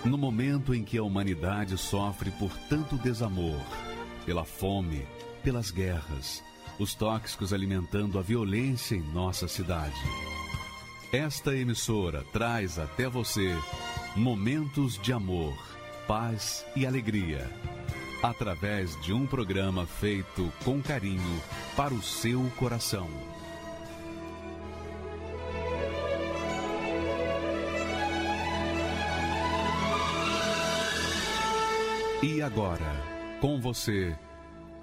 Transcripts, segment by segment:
No momento em que a humanidade sofre por tanto desamor, pela fome, pelas guerras, os tóxicos alimentando a violência em nossa cidade. Esta emissora traz até você momentos de amor, paz e alegria, através de um programa feito com carinho para o seu coração. E agora, com você,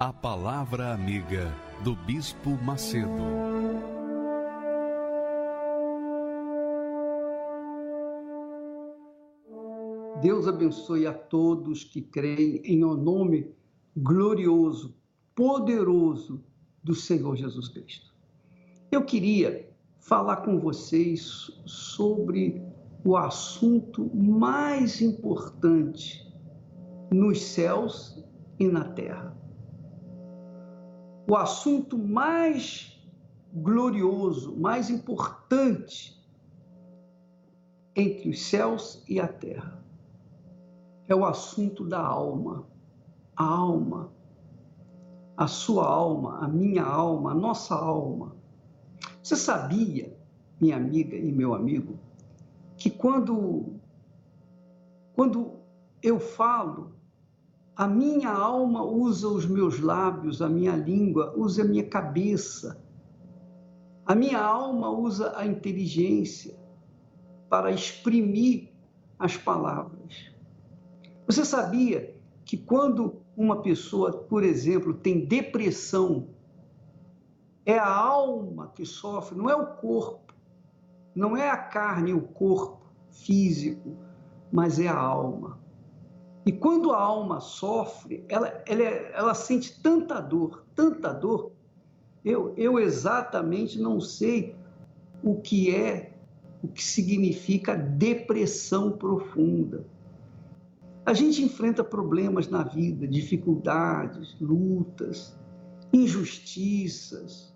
a Palavra Amiga do Bispo Macedo. Deus abençoe a todos que creem em o nome glorioso, poderoso do Senhor Jesus Cristo. Eu queria falar com vocês sobre o assunto mais importante nos céus e na terra. O assunto mais glorioso, mais importante entre os céus e a terra é o assunto da alma. A alma, a sua alma, a minha alma, a nossa alma. Você sabia, minha amiga e meu amigo, que quando eu falo, a minha alma usa os meus lábios, a minha língua usa a minha cabeça. A minha alma usa a inteligência para exprimir as palavras. Você sabia que quando uma pessoa, por exemplo, tem depressão, é a alma que sofre, não é o corpo, não é a carne, o corpo físico, mas é a alma. E quando a alma sofre, ela sente tanta dor, eu exatamente não sei o que significa depressão profunda. A gente enfrenta problemas na vida, dificuldades, lutas, injustiças,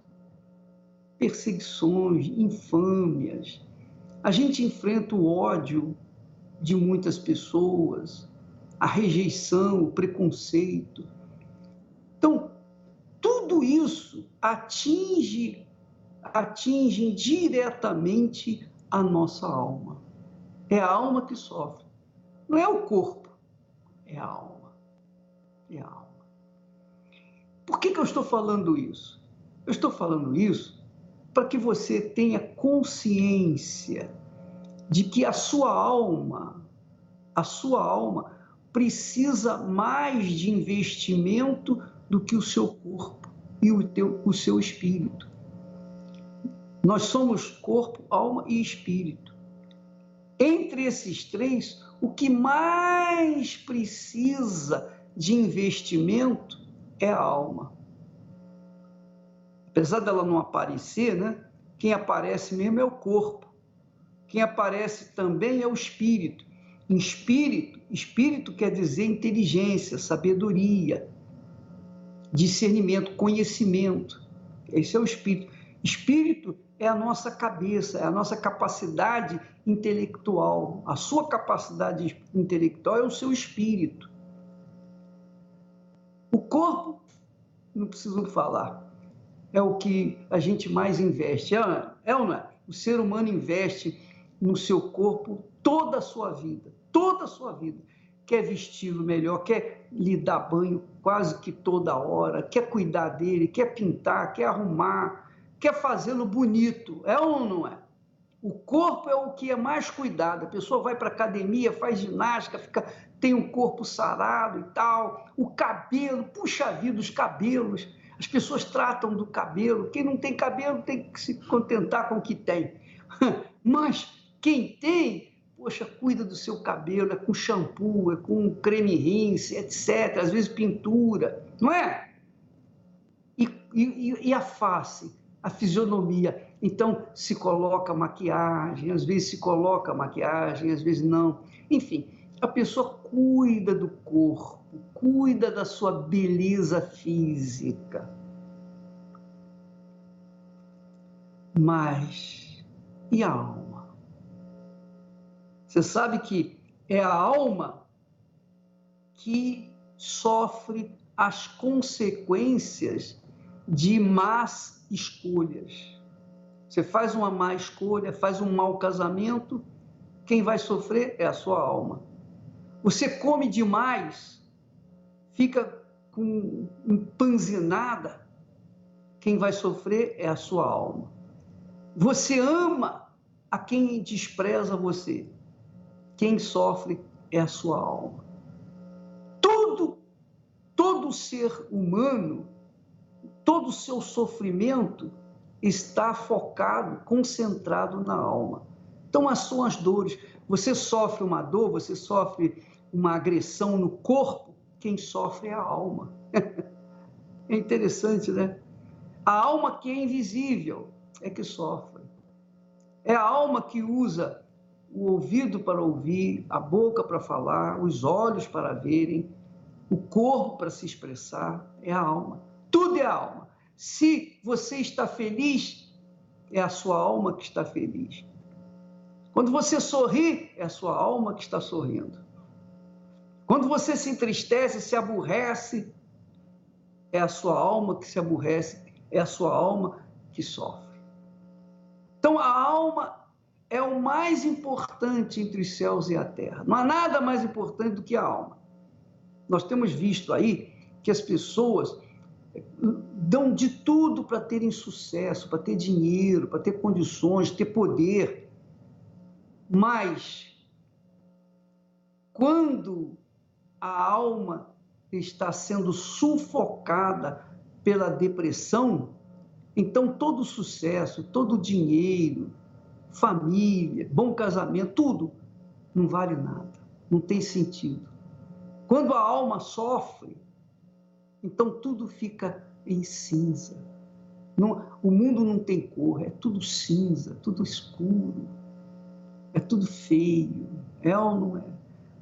perseguições, infâmias. A gente enfrenta o ódio de muitas pessoas, a rejeição, o preconceito. Então, tudo isso atinge diretamente a nossa alma. É a alma que sofre. Não é o corpo, é a alma. É a alma. Por que eu estou falando isso? Eu estou falando isso para que você tenha consciência de que a sua alma precisa mais de investimento do que o seu corpo e o seu espírito. Nós somos corpo, alma e espírito. Entre esses três, o que mais precisa de investimento é a alma. Apesar dela não aparecer, né? Quem aparece mesmo é o corpo. Quem aparece também é o espírito. Espírito quer dizer inteligência, sabedoria, discernimento, conhecimento. Esse é o espírito. Espírito é a nossa cabeça, é a nossa capacidade intelectual. A sua capacidade intelectual é o seu espírito. O corpo, não preciso falar, é o que a gente mais investe. É ou não é? O ser humano investe no seu corpo toda a sua vida. Quer vesti-lo melhor, quer lhe dar banho quase que toda hora, quer cuidar dele, quer pintar, quer arrumar, quer fazê-lo bonito. É ou não é? O corpo é o que é mais cuidado. A pessoa vai para a academia, faz ginástica, tem um corpo sarado e tal. O cabelo, puxa vida, os cabelos. As pessoas tratam do cabelo. Quem não tem cabelo tem que se contentar com o que tem. Mas quem tem, poxa, cuida do seu cabelo, é com shampoo, é com creme rinse, etc. Às vezes pintura, não é? E a face, a fisionomia. Então, se coloca maquiagem, às vezes se coloca maquiagem, às vezes não. Enfim, a pessoa cuida do corpo, cuida da sua beleza física. Mas, e a alma? Você sabe que é a alma que sofre as consequências de más escolhas. Você faz uma má escolha, faz um mau casamento, quem vai sofrer é a sua alma. Você come demais, fica empanzinada, quem vai sofrer é a sua alma. Você ama a quem despreza você, quem sofre é a sua alma. Todo ser humano, todo o seu sofrimento está focado, concentrado na alma. Então, as suas dores, você sofre uma dor, você sofre uma agressão no corpo, quem sofre é a alma. É interessante, né? A alma que é invisível é que sofre. É a alma que usa o ouvido para ouvir, a boca para falar, os olhos para verem, o corpo para se expressar, é a alma. Tudo é a alma. Se você está feliz, é a sua alma que está feliz. Quando você sorri, é a sua alma que está sorrindo. Quando você se entristece, se aborrece, é a sua alma que se aborrece, é a sua alma que sofre. Então, a alma é o mais importante entre os céus e a terra. Não há nada mais importante do que a alma. Nós temos visto aí que as pessoas dão de tudo para terem sucesso, para ter dinheiro, para ter condições, ter poder. Mas, quando a alma está sendo sufocada pela depressão, então todo sucesso, todo dinheiro, família, bom casamento, tudo não vale nada, não tem sentido. Quando a alma sofre, então tudo fica em cinza. O mundo não tem cor, é tudo cinza, tudo escuro, é tudo feio, é ou não é?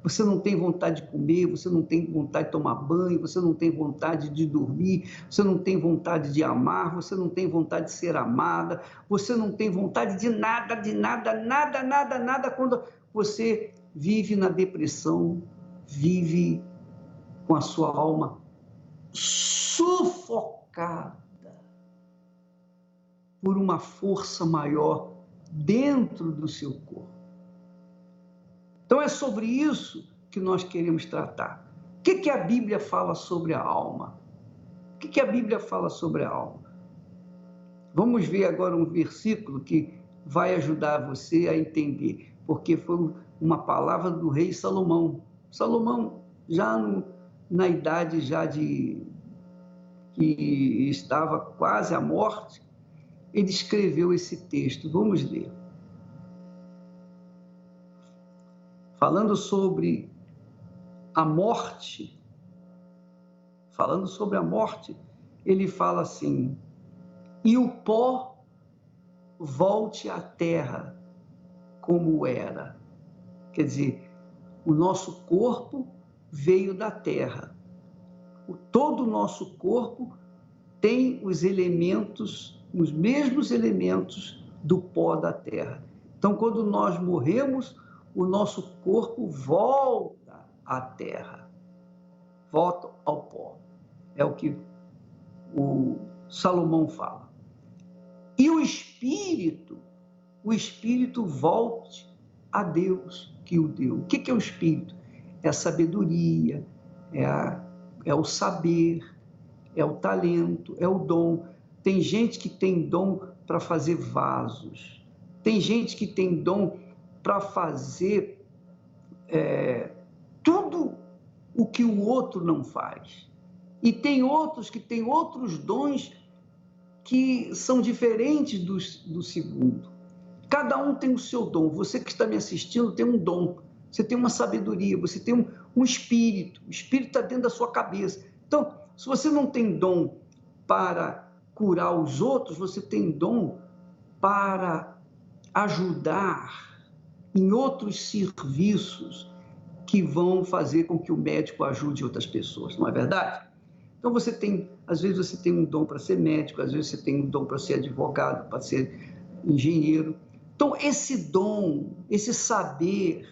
Você não tem vontade de comer, você não tem vontade de tomar banho, você não tem vontade de dormir, você não tem vontade de amar, você não tem vontade de ser amada, você não tem vontade de nada, nada, quando você vive na depressão, vive com a sua alma sufocada por uma força maior dentro do seu corpo. Então é sobre isso que nós queremos tratar. O que a Bíblia fala sobre a alma? O que a Bíblia fala sobre a alma? Vamos ver agora um versículo que vai ajudar você a entender, porque foi uma palavra do rei Salomão. Salomão, já na idade que estava quase à morte, ele escreveu esse texto. Vamos ler. Falando sobre a morte, ele fala assim: e o pó volte à terra como era. Quer dizer, o nosso corpo veio da terra. Todo o nosso corpo tem os mesmos elementos do pó da terra. Então, quando nós morremos, o nosso corpo volta à terra, volta ao pó. É o que o Salomão fala. E o espírito volte a Deus que o deu. O que é o espírito? É a sabedoria, é o saber, é o talento, é o dom. Tem gente que tem dom para fazer vasos, tem gente que tem dom para fazer tudo o que o outro não faz. E tem outros que têm outros dons que são diferentes do segundo. Cada um tem o seu dom. Você que está me assistindo tem um dom, você tem uma sabedoria, você tem um espírito. O espírito está dentro da sua cabeça. Então, se você não tem dom para curar os outros, você tem dom para ajudar em outros serviços que vão fazer com que o médico ajude outras pessoas, não é verdade? Então, às vezes você tem um dom para ser médico, às vezes você tem um dom para ser advogado, para ser engenheiro. Então, esse dom, esse saber,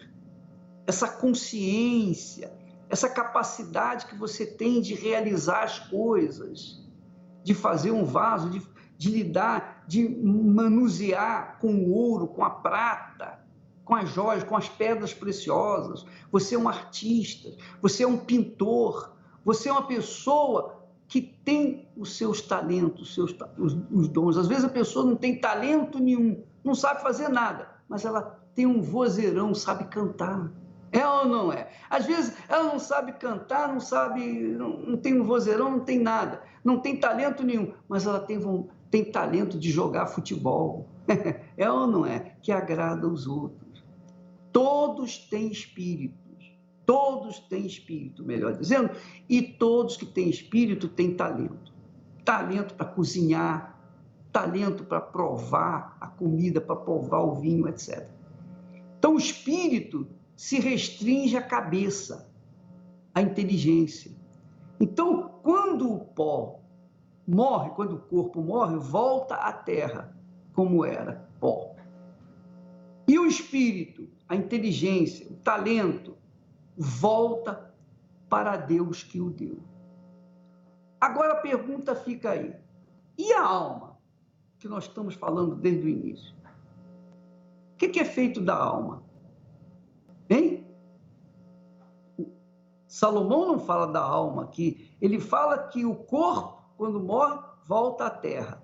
essa consciência, essa capacidade que você tem de realizar as coisas, de fazer um vaso, de lidar, de manusear com o ouro, com a prata, com as joias, com as pedras preciosas. Você é um artista, você é um pintor, você é uma pessoa que tem os seus talentos, os dons. Às vezes a pessoa não tem talento nenhum, não sabe fazer nada, mas ela tem um vozeirão, sabe cantar. É ou não é? Às vezes ela não sabe cantar, não tem um vozeirão, não tem nada, não tem talento nenhum, mas ela tem talento de jogar futebol. É ou não é? Que agrada os outros. Todos têm espírito, melhor dizendo, e todos que têm espírito têm talento. Talento para cozinhar, talento para provar a comida, para provar o vinho, etc. Então o espírito se restringe à cabeça, à inteligência. Então, quando o pó morre, quando o corpo morre, volta à terra, como era, pó. E o espírito, a inteligência, o talento, volta para Deus que o deu. Agora a pergunta fica aí. E a alma, que nós estamos falando desde o início? O que é feito da alma? Hein? Salomão não fala da alma aqui, ele fala que o corpo, quando morre, volta à terra.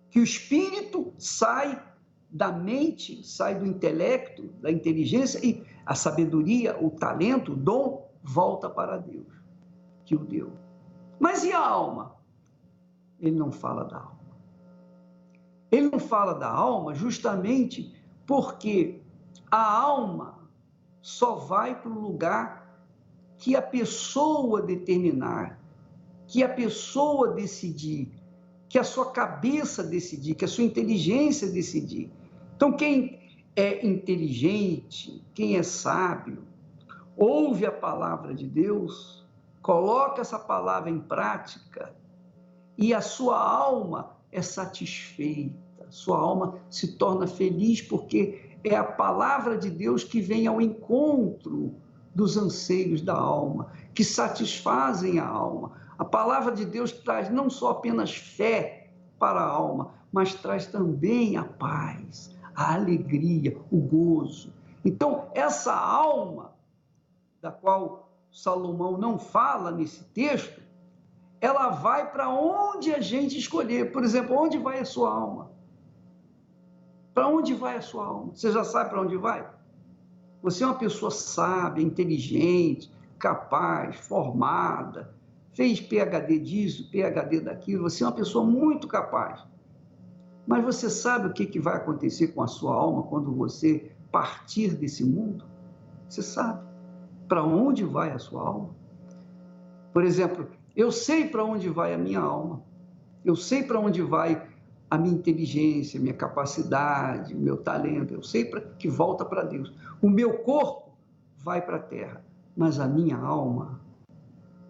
Que o espírito sai da mente, sai do intelecto, da inteligência, e a sabedoria, o talento, o dom, volta para Deus, que o deu. Mas e a alma? Ele não fala da alma. Ele não fala da alma justamente porque a alma só vai para o lugar que a pessoa determinar, que a pessoa decidir, que a sua cabeça decidir, que a sua inteligência decidir. Então, quem é inteligente, quem é sábio, ouve a palavra de Deus, coloca essa palavra em prática e a sua alma é satisfeita, sua alma se torna feliz porque é a palavra de Deus que vem ao encontro dos anseios da alma, que satisfazem a alma. A palavra de Deus traz não só apenas fé para a alma, mas traz também a paz, a alegria, o gozo. Então, essa alma, da qual Salomão não fala nesse texto, ela vai para onde a gente escolher. Por exemplo, onde vai a sua alma? Para onde vai a sua alma? Você já sabe para onde vai? Você é uma pessoa sábia, inteligente, capaz, formada, fez PhD disso, PhD daquilo, você é uma pessoa muito capaz. Mas você sabe o que vai acontecer com a sua alma quando você partir desse mundo? Você sabe para onde vai a sua alma? Por exemplo, eu sei para onde vai a minha alma, eu sei para onde vai a minha inteligência, a minha capacidade, o meu talento, eu sei que volta para Deus. O meu corpo vai para a terra, mas a minha alma,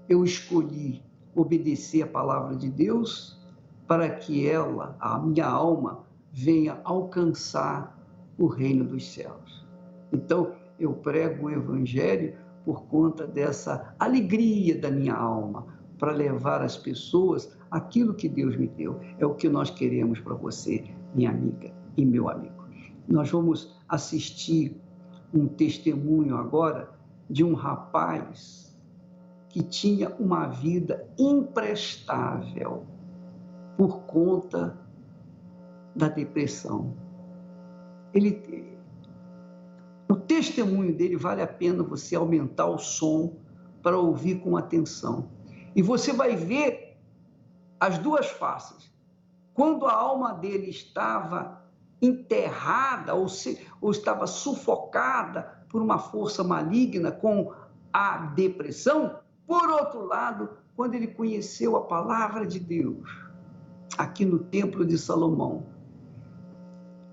eu escolhi obedecer a palavra de Deus para que ela, a minha alma, venha alcançar o reino dos céus. Então, eu prego o evangelho por conta dessa alegria da minha alma, para levar às pessoas aquilo que Deus me deu. É o que nós queremos para você, minha amiga e meu amigo. Nós vamos assistir um testemunho agora de um rapaz que tinha uma vida imprestável por conta da depressão. O testemunho dele vale a pena você aumentar o som para ouvir com atenção. E você vai ver as duas faces. Quando a alma dele estava enterrada ou estava sufocada por uma força maligna com a depressão, por outro lado, quando ele conheceu a palavra de Deus, aqui no Templo de Salomão,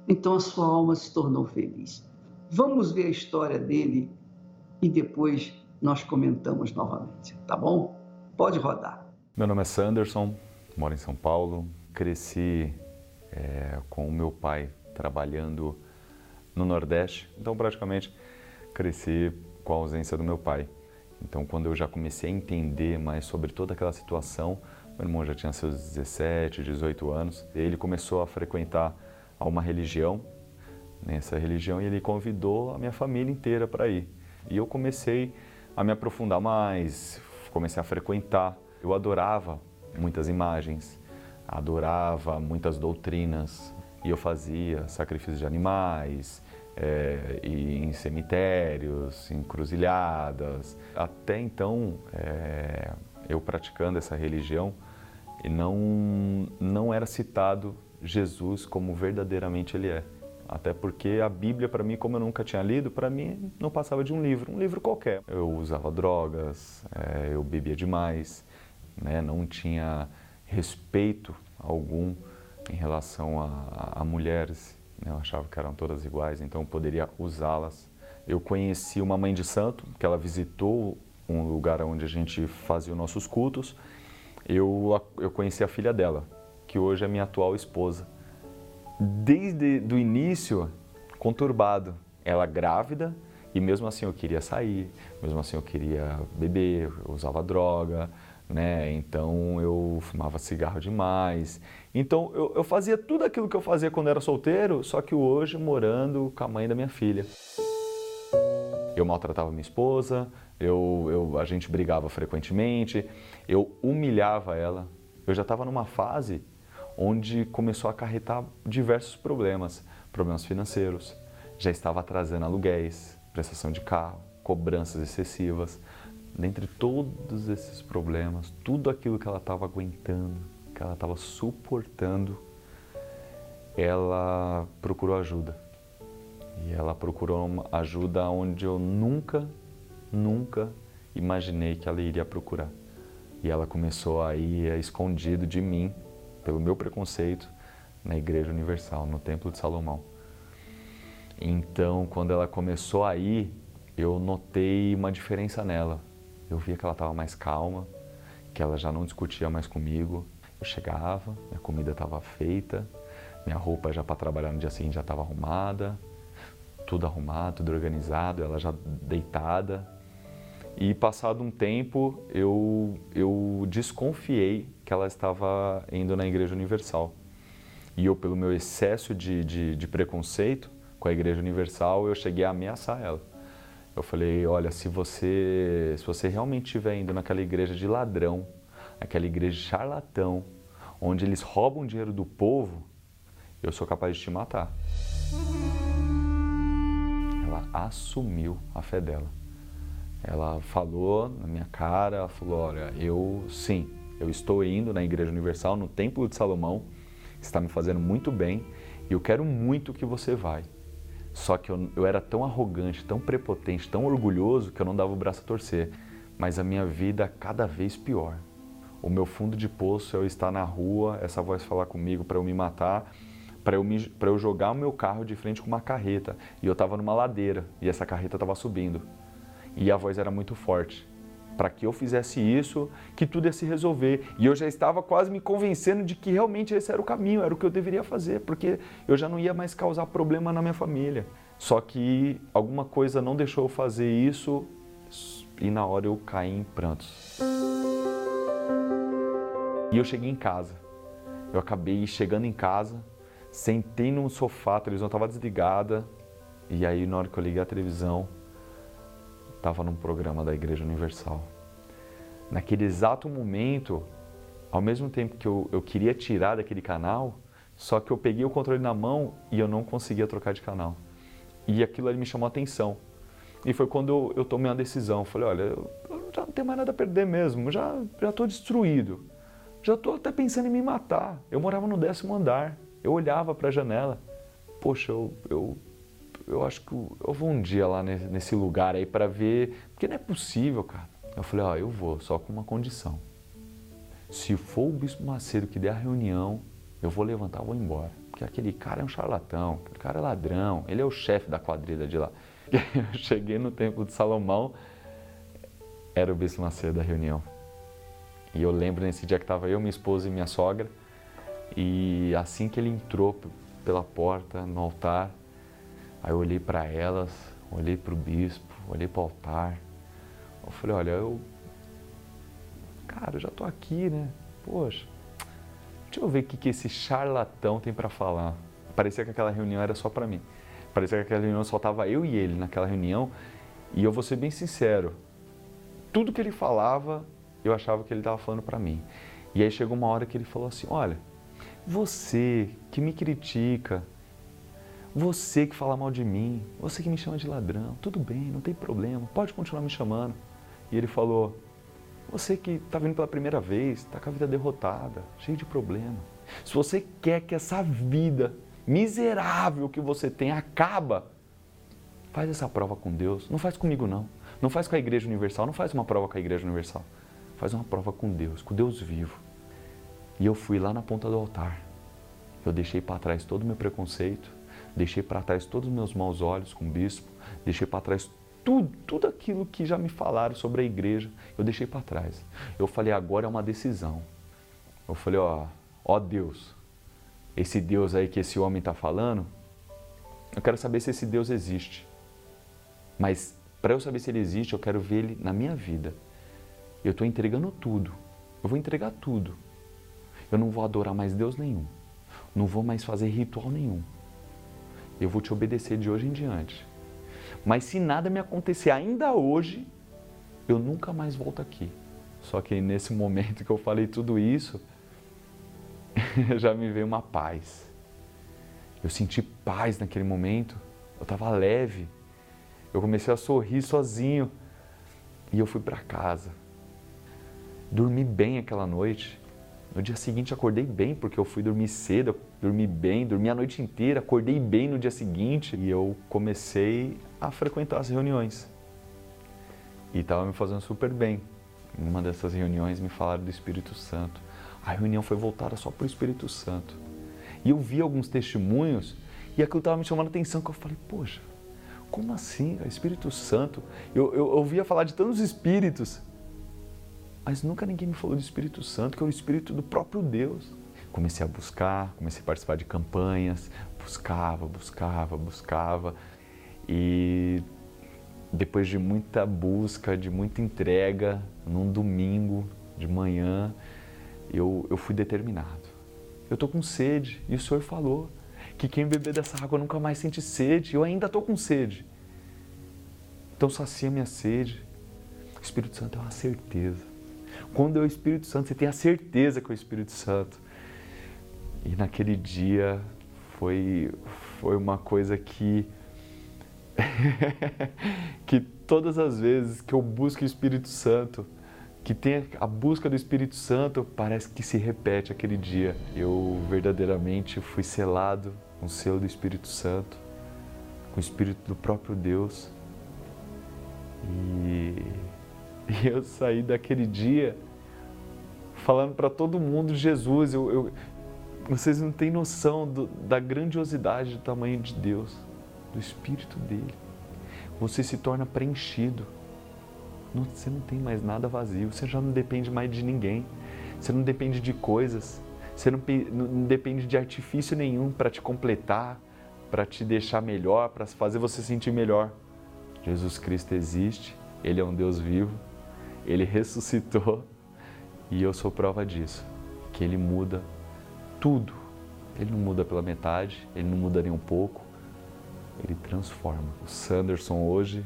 então a sua alma se tornou feliz. Vamos ver a história dele e depois nós comentamos novamente, tá bom? Pode rodar. Meu nome é Sanderson, moro em São Paulo, cresci com o meu pai trabalhando no Nordeste, então praticamente crescer com a ausência do meu pai. Então, quando eu já comecei a entender mais sobre toda aquela situação, meu irmão já tinha seus 17, 18 anos, ele começou a frequentar uma religião, nessa religião, e ele convidou a minha família inteira para ir. E eu comecei a me aprofundar mais, comecei a frequentar. Eu adorava muitas imagens, adorava muitas doutrinas, e eu fazia sacrifícios de animais, e em cemitérios, encruzilhadas. Até então, eu praticando essa religião, não era citado Jesus como verdadeiramente Ele é. Até porque a Bíblia, para mim, como eu nunca tinha lido, para mim não passava de um livro qualquer. Eu usava drogas, eu bebia demais, né? Não tinha respeito algum em relação a mulheres, né? Eu achava que eram todas iguais, então eu poderia usá-las. Eu conheci uma mãe de santo, que ela visitou um lugar onde a gente fazia os nossos cultos. Eu conheci a filha dela, que hoje é minha atual esposa. Desde o início, conturbado. Ela grávida e mesmo assim eu queria sair, mesmo assim eu queria beber, eu usava droga, né? Então eu fumava cigarro demais. Então eu fazia tudo aquilo que eu fazia quando era solteiro, só que hoje morando com a mãe da minha filha. Eu maltratava minha esposa, a gente brigava frequentemente, eu humilhava ela. Eu já estava numa fase onde começou a acarretar diversos problemas financeiros. Já estava atrasando aluguéis, prestação de carro, cobranças excessivas. Dentre todos esses problemas, tudo aquilo que ela estava aguentando, que ela estava suportando, ela procurou ajuda. E ela procurou ajuda onde eu nunca imaginei que ela iria procurar. E ela começou a ir escondido de mim, pelo meu preconceito, na Igreja Universal, no Templo de Salomão. Então, quando ela começou a ir, eu notei uma diferença nela. Eu via que ela estava mais calma, que ela já não discutia mais comigo. Eu chegava, minha comida estava feita, minha roupa já para trabalhar no dia seguinte já estava arrumada, tudo arrumado, tudo organizado, ela já deitada. E passado um tempo, eu desconfiei que ela estava indo na Igreja Universal. E eu, pelo meu excesso de preconceito com a Igreja Universal, eu cheguei a ameaçar ela. Eu falei, olha, se você realmente estiver indo naquela igreja de ladrão, aquela igreja de charlatão, onde eles roubam dinheiro do povo, eu sou capaz de te matar. Ela assumiu a fé dela. Ela falou na minha cara, ela falou, olha, eu estou indo na Igreja Universal, no Templo de Salomão, está me fazendo muito bem e eu quero muito que você vai. Só que eu era tão arrogante, tão prepotente, tão orgulhoso que eu não dava o braço a torcer. Mas a minha vida cada vez pior. O meu fundo de poço é eu estar na rua, essa voz falar comigo para eu me matar, para eu jogar o meu carro de frente com uma carreta. E eu estava numa ladeira e essa carreta estava subindo. E a voz era muito forte. Para que eu fizesse isso, que tudo ia se resolver. E eu já estava quase me convencendo de que realmente esse era o caminho, era o que eu deveria fazer, porque eu já não ia mais causar problema na minha família. Só que alguma coisa não deixou eu fazer isso e na hora eu caí em prantos. E eu cheguei em casa. Eu acabei chegando em casa, sentei num sofá, a televisão estava desligada, e aí na hora que eu liguei a televisão, estava num programa da Igreja Universal. Naquele exato momento, ao mesmo tempo que eu queria tirar daquele canal, só que eu peguei o controle na mão e eu não conseguia trocar de canal. E aquilo ali me chamou a atenção. E foi quando eu tomei uma decisão. Falei, olha, eu já não tenho mais nada a perder mesmo, já estou destruído. Já estou até pensando em me matar. Eu morava no 10º andar, eu olhava para a janela. Poxa, eu acho que eu vou um dia lá nesse lugar aí para ver, porque não é possível, cara. Eu falei, ó, eu vou, só com uma condição. Se for o Bispo Macedo que der a reunião, eu vou levantar e vou embora. Porque aquele cara é um charlatão, aquele cara é ladrão, ele é o chefe da quadrilha de lá. E aí eu cheguei no Templo de Salomão, era o Bispo Macedo da reunião. E eu lembro nesse dia que estava eu, minha esposa e minha sogra, e assim que ele entrou pela porta, no altar, aí eu olhei para elas, olhei para o bispo, olhei para o altar. Eu falei, olha, eu já estou aqui, né? Poxa, deixa eu ver o que esse charlatão tem para falar. Parecia que aquela reunião era só para mim. Parecia que aquela reunião só estava eu e ele naquela reunião. E eu vou ser bem sincero, tudo que ele falava, eu achava que ele estava falando para mim. E aí chegou uma hora que ele falou assim, olha, você que me critica, você que fala mal de mim, você que me chama de ladrão, tudo bem, não tem problema, pode continuar me chamando. E ele falou, você que está vindo pela primeira vez, está com a vida derrotada, cheio de problema. Se você quer que essa vida miserável que você tem acaba, faz essa prova com Deus. Não faz comigo não. Não faz com a Igreja Universal, não faz uma prova com a Igreja Universal. Faz uma prova com Deus vivo. E eu fui lá na ponta do altar. Eu deixei para trás todo o meu preconceito, deixei para trás todos os meus maus olhos com o bispo, deixei para trás tudo aquilo que já me falaram sobre a igreja, eu deixei para trás. Eu falei, agora é uma decisão. Eu falei, ó Deus, esse Deus aí que esse homem está falando, eu quero saber se esse Deus existe. Mas para eu saber se ele existe, eu quero ver ele na minha vida. Eu estou entregando tudo. Eu vou entregar tudo. Eu não vou adorar mais Deus nenhum. Não vou mais fazer ritual nenhum. Eu vou te obedecer de hoje em diante. Mas se nada me acontecer ainda hoje, eu nunca mais volto aqui. Só que nesse momento que eu falei tudo isso, já me veio uma paz. Eu senti paz naquele momento. Eu estava leve. Eu comecei a sorrir sozinho e eu fui para casa. Dormi bem aquela noite. No dia seguinte acordei bem, porque eu fui dormir cedo, dormi bem, dormi a noite inteira, acordei bem no dia seguinte e eu comecei a frequentar as reuniões. E estava me fazendo super bem. Em uma dessas reuniões me falaram do Espírito Santo. A reunião foi voltada só para o Espírito Santo. E eu vi alguns testemunhos e aquilo estava me chamando a atenção, que eu falei, poxa, como assim, Espírito Santo? Eu ouvia falar de tantos espíritos, mas nunca ninguém me falou do Espírito Santo, que é o Espírito do próprio Deus. Comecei a buscar, comecei a participar de campanhas, buscava. E depois de muita busca, de muita entrega, num domingo de manhã, eu fui determinado. Eu estou com sede, e o Senhor falou que quem beber dessa água nunca mais sente sede. Eu ainda estou com sede. Então sacia minha sede. O Espírito Santo é uma certeza. Quando é o Espírito Santo, você tem a certeza que é o Espírito Santo. E naquele dia foi uma coisa que que todas as vezes que eu busco o Espírito Santo, que tem a busca do Espírito Santo, parece que se repete aquele dia. Eu verdadeiramente fui selado com o selo do Espírito Santo, com o Espírito do próprio Deus. E eu saí daquele dia falando para todo mundo de Jesus. Vocês não têm noção da grandiosidade do tamanho de Deus, do Espírito dele. Você se torna preenchido. Você não tem mais nada vazio, você já não depende mais de ninguém, você não depende de coisas, você não depende de artifício nenhum para te completar, para te deixar melhor, para fazer você sentir melhor. Jesus Cristo existe, Ele é um Deus vivo, Ele ressuscitou e eu sou prova disso, que Ele muda tudo. Ele não muda pela metade, Ele não muda nem um pouco, Ele transforma. O Sanderson hoje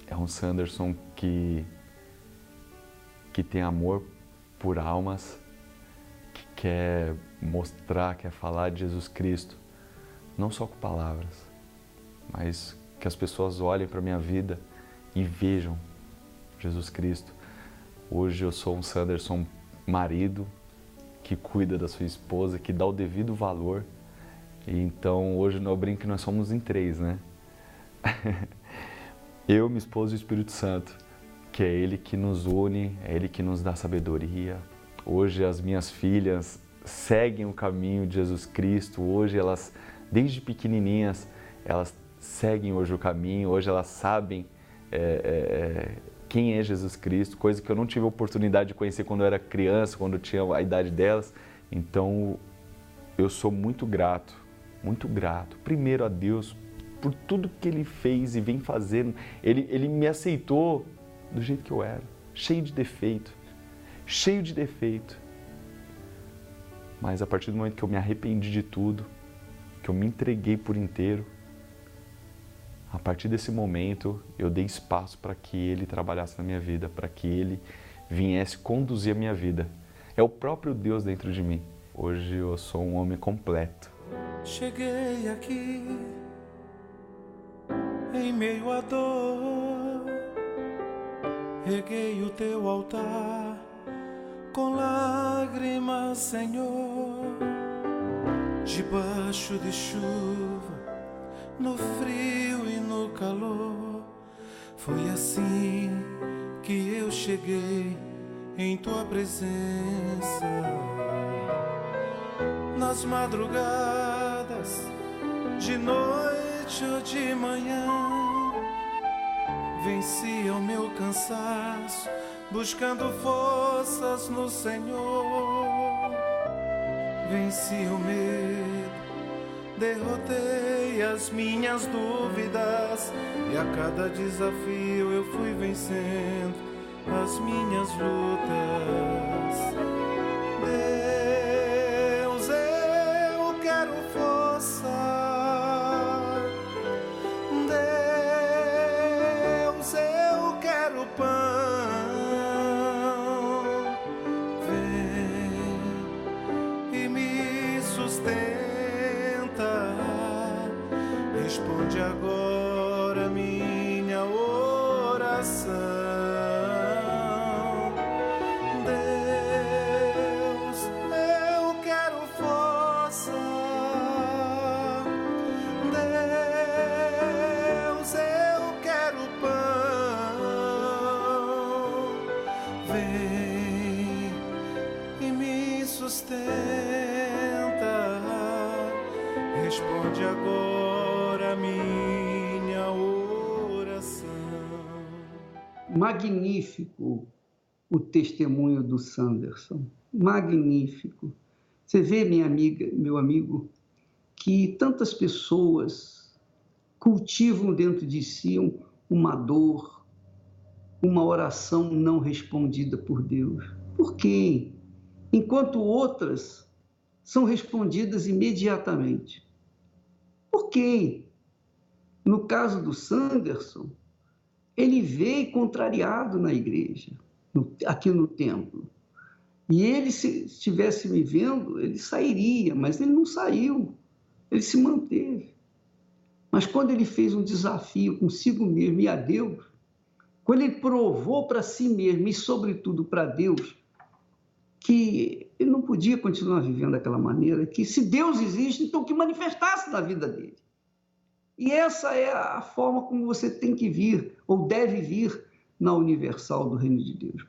é um Sanderson que tem amor por almas, que quer mostrar, quer falar de Jesus Cristo, não só com palavras, mas que as pessoas olhem para a minha vida e vejam Jesus Cristo. Hoje eu sou um Sanderson marido, que cuida da sua esposa, que dá o devido valor. E então hoje eu brinco que nós somos em 3, né? Eu, minha esposa e o Espírito Santo, que é Ele que nos une, é Ele que nos dá sabedoria. Hoje as minhas filhas seguem o caminho de Jesus Cristo. Hoje elas, desde pequenininhas, elas seguem hoje o caminho. Hoje elas sabem quem é Jesus Cristo, coisa que eu não tive a oportunidade de conhecer quando eu era criança, quando eu tinha a idade delas. Então eu sou muito grato, primeiro a Deus por tudo que Ele fez e vem fazendo. Ele me aceitou do jeito que eu era, cheio de defeito. Mas a partir do momento que eu me arrependi de tudo, que eu me entreguei por inteiro, a partir desse momento eu dei espaço para que Ele trabalhasse na minha vida, para que Ele viesse conduzir a minha vida. É o próprio Deus dentro de mim. Hoje eu sou um homem completo. Cheguei aqui em meio à dor, reguei o teu altar com lágrimas, Senhor, debaixo de chuva, no frio e no calor. Foi assim que eu cheguei em tua presença. Nas madrugadas, de noite ou de manhã, vencia o meu cansaço, buscando forças no Senhor. Venci o medo, derrotei as minhas dúvidas, e a cada desafio eu fui vencendo as minhas lutas. Deus, eu quero força. Deus, eu quero pão. Vem e me sustenta. Responde agora minha oração. Responde agora minha oração. Magnífico o testemunho do Sanderson. Magnífico. Você vê, minha amiga, meu amigo, que tantas pessoas cultivam dentro de si uma dor, uma oração não respondida por Deus. Por quê? Enquanto outras são respondidas imediatamente. Por quê? No caso do Sanderson, ele veio contrariado na igreja, aqui no templo. E ele, se estivesse me vendo, ele sairia, mas ele não saiu, ele se manteve. Mas quando ele fez um desafio consigo mesmo e a Deus, quando ele provou para si mesmo e, sobretudo, para Deus, que ele não podia continuar vivendo daquela maneira, que se Deus existe, então que manifestasse na vida dele. E essa é a forma como você tem que vir, ou deve vir, na Universal do Reino de Deus.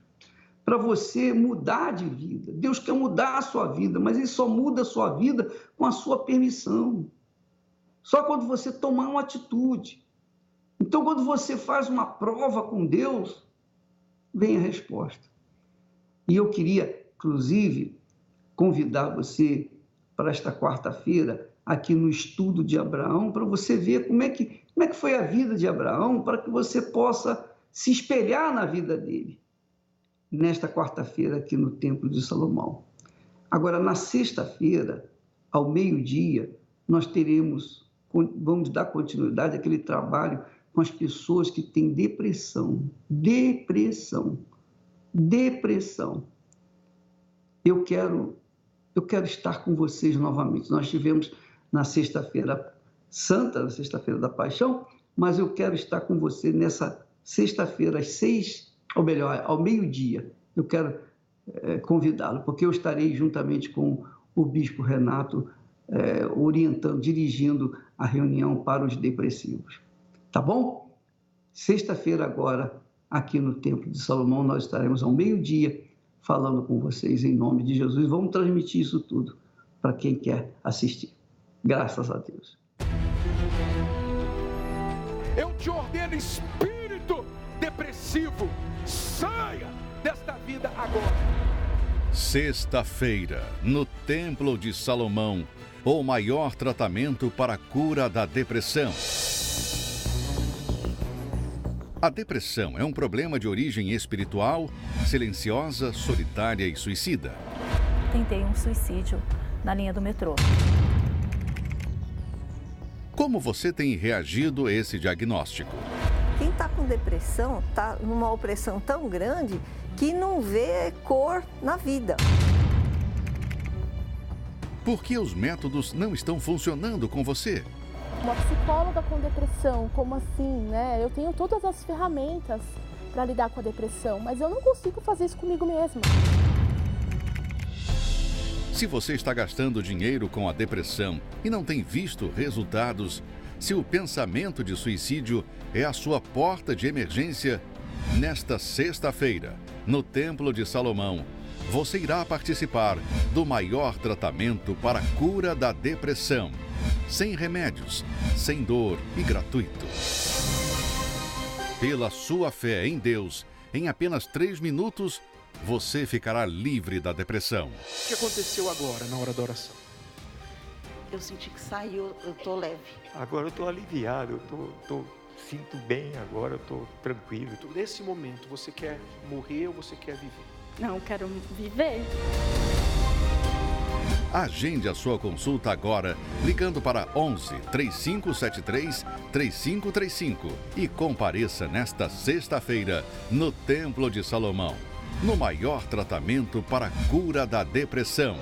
Para você mudar de vida. Deus quer mudar a sua vida, mas Ele só muda a sua vida com a sua permissão. Só quando você tomar uma atitude. Então, quando você faz uma prova com Deus, vem a resposta. E eu queria, inclusive, convidar você para esta quarta-feira, aqui no estudo de Abraão, para você ver como é que foi a vida de Abraão, para que você possa se espelhar na vida dele, nesta quarta-feira aqui no Templo de Salomão. Agora, na sexta-feira, ao meio-dia, nós vamos dar continuidade àquele trabalho com as pessoas que têm depressão. Eu quero estar com vocês novamente. Nós tivemos na Sexta-feira Santa, na Sexta-feira da Paixão, mas eu quero estar com você nessa sexta-feira, às 6, ou melhor, ao meio-dia. Eu quero convidá-lo, porque eu estarei juntamente com o Bispo Renato, orientando, dirigindo a reunião para os depressivos. Tá bom? Sexta-feira agora, aqui no Templo de Salomão, nós estaremos ao meio-dia falando com vocês em nome de Jesus. Vamos transmitir isso tudo para quem quer assistir. Graças a Deus. Eu te ordeno, espírito depressivo, saia desta vida agora. Sexta-feira, no Templo de Salomão, o maior tratamento para a cura da depressão. A depressão é um problema de origem espiritual, silenciosa, solitária e suicida. Tentei um suicídio na linha do metrô. Como você tem reagido a esse diagnóstico? Quem está com depressão está numa opressão tão grande que não vê cor na vida. Por que os métodos não estão funcionando com você? Uma psicóloga com depressão, como assim, né? Eu tenho todas as ferramentas para lidar com a depressão, mas eu não consigo fazer isso comigo mesma. Se você está gastando dinheiro com a depressão e não tem visto resultados, se o pensamento de suicídio é a sua porta de emergência, nesta sexta-feira, no Templo de Salomão, você irá participar do maior tratamento para a cura da depressão. Sem remédios, sem dor e gratuito. Pela sua fé em Deus, em apenas 3 minutos, você ficará livre da depressão. O que aconteceu agora, na hora da oração? Eu senti que saiu, eu tô leve. Agora eu tô aliviado, sinto bem agora, eu tô tranquilo. Nesse momento, você quer morrer ou você quer viver? Não, eu quero viver. Agende a sua consulta agora, ligando para 11 3573 3535 e compareça nesta sexta-feira no Templo de Salomão, no maior tratamento para a cura da depressão.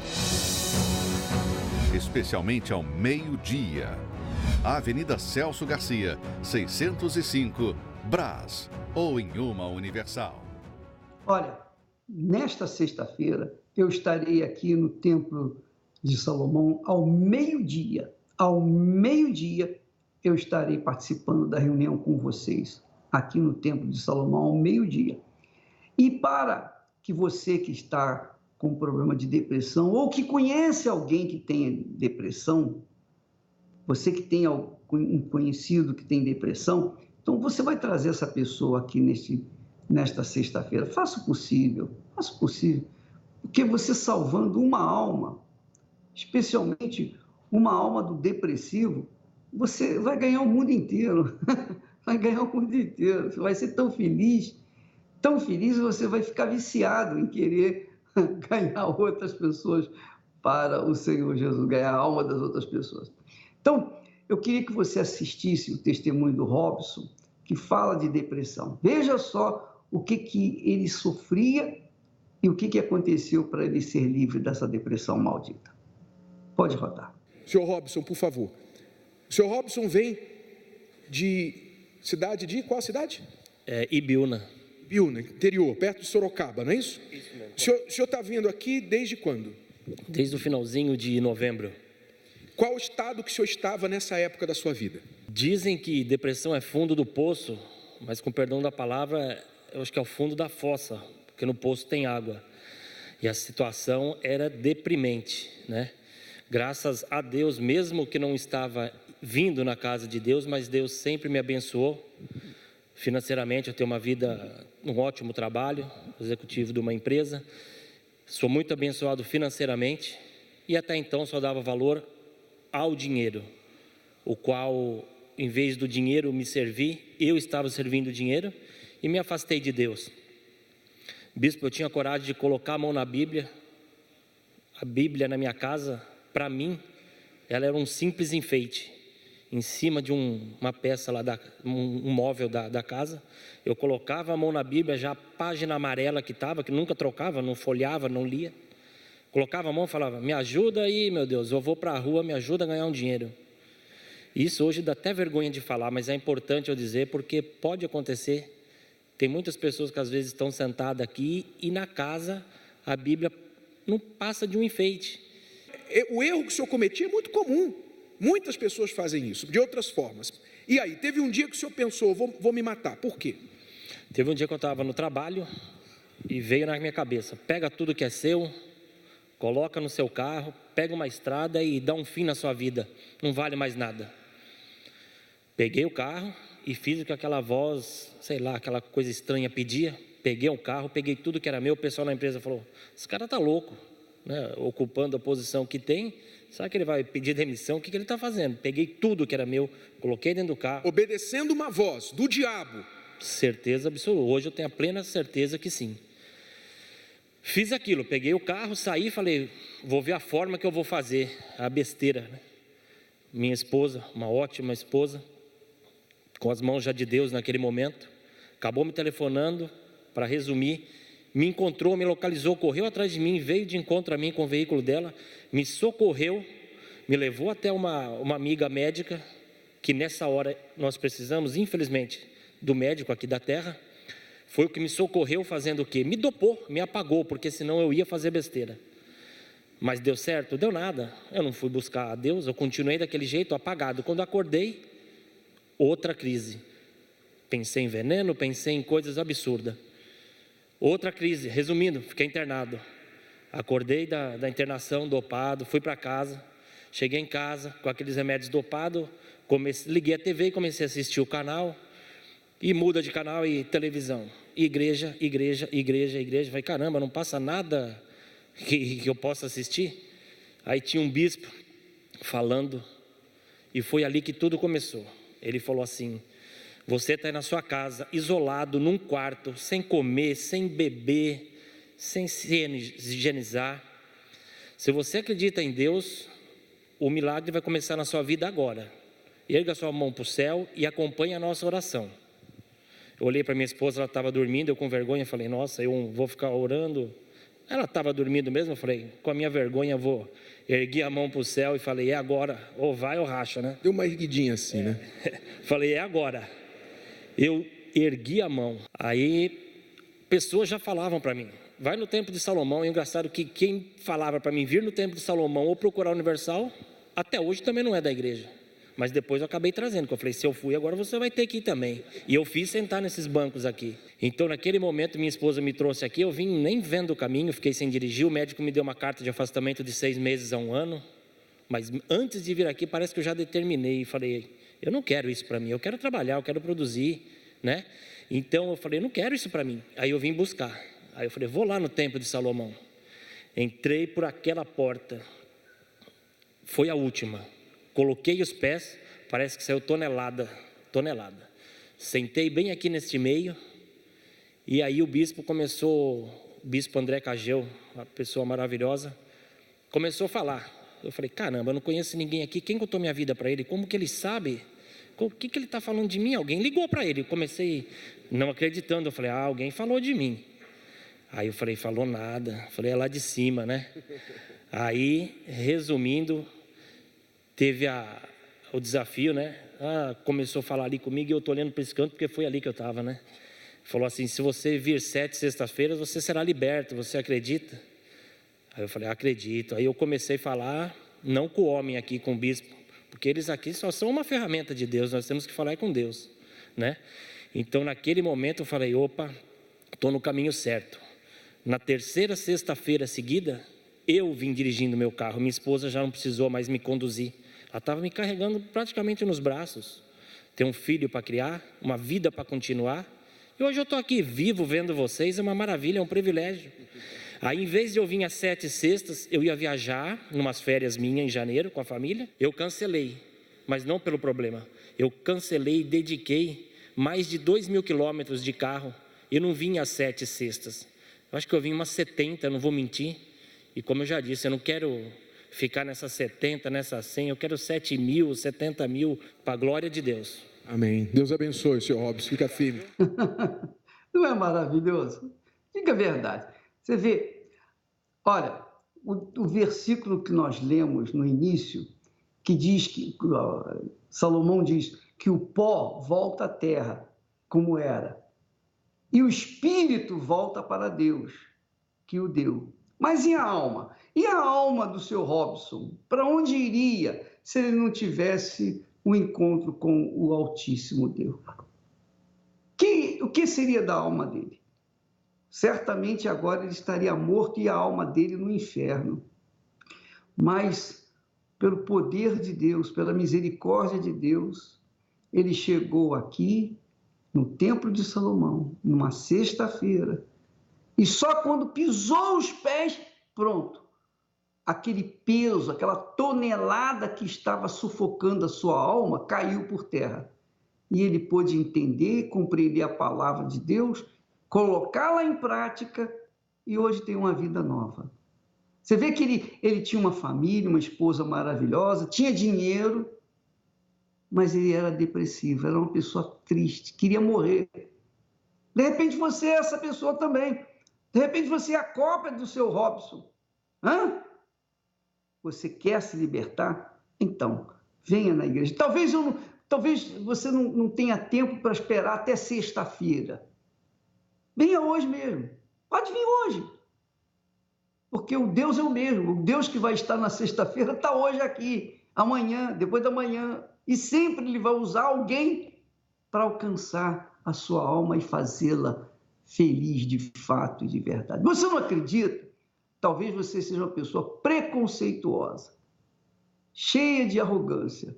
Especialmente ao meio-dia. Avenida Celso Garcia, 605, Brás, ou em uma Universal. Olha, nesta sexta-feira eu estarei aqui no Templo de Salomão ao meio-dia. Ao meio-dia eu estarei participando da reunião com vocês aqui no Templo de Salomão ao meio-dia. E para que você que está com problema de depressão ou que conhece alguém que tenha depressão, você que tem um conhecido que tem depressão, então você vai trazer essa pessoa aqui nesta sexta-feira. Faça o possível, porque você salvando uma alma, especialmente uma alma do depressivo, você vai ganhar o mundo inteiro. Vai ganhar o mundo inteiro. Você vai ser tão feliz, você vai ficar viciado em querer ganhar outras pessoas para o Senhor Jesus, ganhar a alma das outras pessoas. Então, eu queria que você assistisse o testemunho do Robson, que fala de depressão. Veja só o que ele sofria e o que aconteceu para ele ser livre dessa depressão maldita. Pode rodar. Senhor Robson, por favor. O senhor Robson vem de cidade de... Qual cidade? Ibiúna. Ibiúna, interior, perto de Sorocaba, não é isso? Isso mesmo. O senhor está vindo aqui desde quando? Desde o finalzinho de novembro. Qual o estado que o senhor estava nessa época da sua vida? Dizem que depressão é fundo do poço, mas com perdão da palavra, eu acho que é o fundo da fossa, porque no poço tem água. E a situação era deprimente, né? Graças a Deus, mesmo que não estava vindo na casa de Deus, mas Deus sempre me abençoou. Financeiramente, eu tenho uma vida, um ótimo trabalho, executivo de uma empresa. Sou muito abençoado financeiramente e até então só dava valor ao dinheiro, o qual, em vez do dinheiro me servir, eu estava servindo o dinheiro e me afastei de Deus. Bispo, eu tinha coragem de colocar a mão na Bíblia. A Bíblia na minha casa, para mim, ela era um simples enfeite. Em cima de uma peça lá, um móvel da casa, eu colocava a mão na Bíblia, já a página amarela que estava, que nunca trocava, não folhava, não lia. Colocava a mão e falava, me ajuda aí, meu Deus, eu vou para a rua, me ajuda a ganhar um dinheiro. Isso hoje dá até vergonha de falar, mas é importante eu dizer, porque pode acontecer. Tem muitas pessoas que às vezes estão sentadas aqui e na casa a Bíblia não passa de um enfeite. O erro que o senhor cometia é muito comum. Muitas pessoas fazem isso, de outras formas. E aí, teve um dia que o senhor pensou, vou me matar, por quê? Teve um dia que eu estava no trabalho e veio na minha cabeça, pega tudo que é seu, coloca no seu carro, pega uma estrada e dá um fim na sua vida, não vale mais nada. Peguei o carro e fiz o que aquela voz, sei lá, aquela coisa estranha pedia, peguei o carro, peguei tudo que era meu, o pessoal na empresa falou, esse cara está louco, né? Ocupando a posição que tem, será que ele vai pedir demissão? O que ele está fazendo? Peguei tudo que era meu, coloquei dentro do carro. Obedecendo uma voz do diabo, certeza absoluta. Hoje eu tenho a plena certeza que sim. Fiz aquilo, peguei o carro, saí e falei, vou ver a forma que eu vou fazer a besteira, né? Minha esposa, uma ótima esposa, com as mãos já de Deus naquele momento, acabou me telefonando, para resumir, me encontrou, me localizou, correu atrás de mim, veio de encontro a mim com o veículo dela, me socorreu, me levou até uma amiga médica, que nessa hora nós precisamos, infelizmente, do médico aqui da terra. Foi o que me socorreu fazendo o quê? Me dopou, me apagou, porque senão eu ia fazer besteira. Mas deu certo? Deu nada. Eu não fui buscar a Deus, eu continuei daquele jeito, apagado. Quando acordei, outra crise. Pensei em veneno, pensei em coisas absurdas. Outra crise, resumindo, fiquei internado. Acordei da internação, dopado, fui para casa. Cheguei em casa com aqueles remédios dopados, liguei a TV e comecei a assistir o canal. E muda de canal e televisão, igreja. Falei, caramba, não passa nada que eu possa assistir? Aí tinha um bispo falando, e foi ali que tudo começou. Ele falou assim, você está aí na sua casa, isolado, num quarto, sem comer, sem beber, sem se higienizar. Se você acredita em Deus, o milagre vai começar na sua vida agora. Erga sua mão para o céu e acompanhe a nossa oração. Eu olhei para minha esposa, ela estava dormindo, eu com vergonha falei, nossa, eu vou ficar orando. Ela estava dormindo mesmo, eu falei, com a minha vergonha vou. Ergui a mão para o céu e falei, é agora, ou vai ou racha, né? Deu uma erguidinha assim, né? Falei, é agora. Eu ergui a mão, aí pessoas já falavam para mim, vai no templo de Salomão. E engraçado que quem falava para mim vir no templo de Salomão ou procurar a Universal, até hoje também não é da igreja. Mas depois eu acabei trazendo, porque eu falei, se eu fui, agora você vai ter que ir também. E eu fiz sentar nesses bancos aqui. Então naquele momento minha esposa me trouxe aqui, eu vim nem vendo o caminho, fiquei sem dirigir, o médico me deu uma carta de afastamento de 6 meses a 1 ano. Mas antes de vir aqui, parece que eu já determinei, falei, eu não quero isso para mim, eu quero trabalhar, eu quero produzir, né? Então eu falei, não quero isso para mim. Aí eu vim buscar, aí eu falei, vou lá no templo de Salomão. Entrei por aquela porta, foi a última. Coloquei os pés, parece que saiu tonelada. Sentei bem aqui neste meio, e aí o bispo André Cagel, uma pessoa maravilhosa, começou a falar. Eu falei, caramba, eu não conheço ninguém aqui, quem contou minha vida para ele? Como que ele sabe? O que ele está falando de mim? Alguém ligou para ele. Eu comecei não acreditando, eu falei, alguém falou de mim. Aí eu falei, falou nada, falei, é lá de cima, né? Aí, resumindo, teve o desafio, né? Começou a falar ali comigo e eu estou olhando para esse canto porque foi ali que eu estava, né? Falou assim, se você vir 7 sextas-feiras, você será liberto, você acredita? Aí eu falei, acredito. Aí eu comecei a falar, não com o homem aqui, com o bispo, porque eles aqui só são uma ferramenta de Deus, nós temos que falar com Deus, né? Então naquele momento eu falei, opa, estou no caminho certo. Na 3ª sexta-feira seguida, eu vim dirigindo meu carro, minha esposa já não precisou mais me conduzir. Ela estava me carregando praticamente nos braços. Tem um filho para criar, uma vida para continuar. E hoje eu estou aqui vivo vendo vocês, é uma maravilha, é um privilégio. Aí em vez de eu vir às 7 sextas, eu ia viajar, numas férias minhas em janeiro com a família. Eu cancelei, mas não pelo problema. Eu cancelei e dediquei mais de 2.000 quilômetros de carro. Eu não vim às 7 sextas. Eu acho que eu vim umas 70, não vou mentir. E como eu já disse, eu não quero ficar nessas 70, nessas 100, eu quero 7.000, 70.000, para a glória de Deus. Amém. Deus abençoe, senhor Robson, fica firme. Não é maravilhoso? Diga a verdade. Você vê, olha, o versículo que nós lemos no início, que diz que, Salomão diz que o pó volta à terra como era, e o espírito volta para Deus, que o deu. Mas e a alma? E a alma do seu Robson? Para onde iria se ele não tivesse um encontro com o Altíssimo Deus? O que seria da alma dele? Certamente agora ele estaria morto e a alma dele no inferno. Mas, pelo poder de Deus, pela misericórdia de Deus, ele chegou aqui no Templo de Salomão, numa sexta-feira, e só quando pisou os pés, pronto, aquele peso, aquela tonelada que estava sufocando a sua alma, caiu por terra. e ele pôde entender, compreender a palavra de Deus, colocá-la em prática e hoje tem uma vida nova. Você vê que ele tinha uma família, uma esposa maravilhosa, tinha dinheiro, mas ele era depressivo, era uma pessoa triste, queria morrer. De repente você é essa pessoa também. De repente você é a cópia do seu Robson. Hã? Você quer se libertar? Então, venha na igreja. Talvez você não tenha tempo para esperar até sexta-feira. Venha hoje mesmo. Pode vir hoje. Porque o Deus é o mesmo. O Deus que vai estar na sexta-feira está hoje aqui, amanhã, depois da manhã. E sempre Ele vai usar alguém para alcançar a sua alma e fazê-la feliz de fato e de verdade. Você não acredita? Talvez você seja uma pessoa preconceituosa, cheia de arrogância,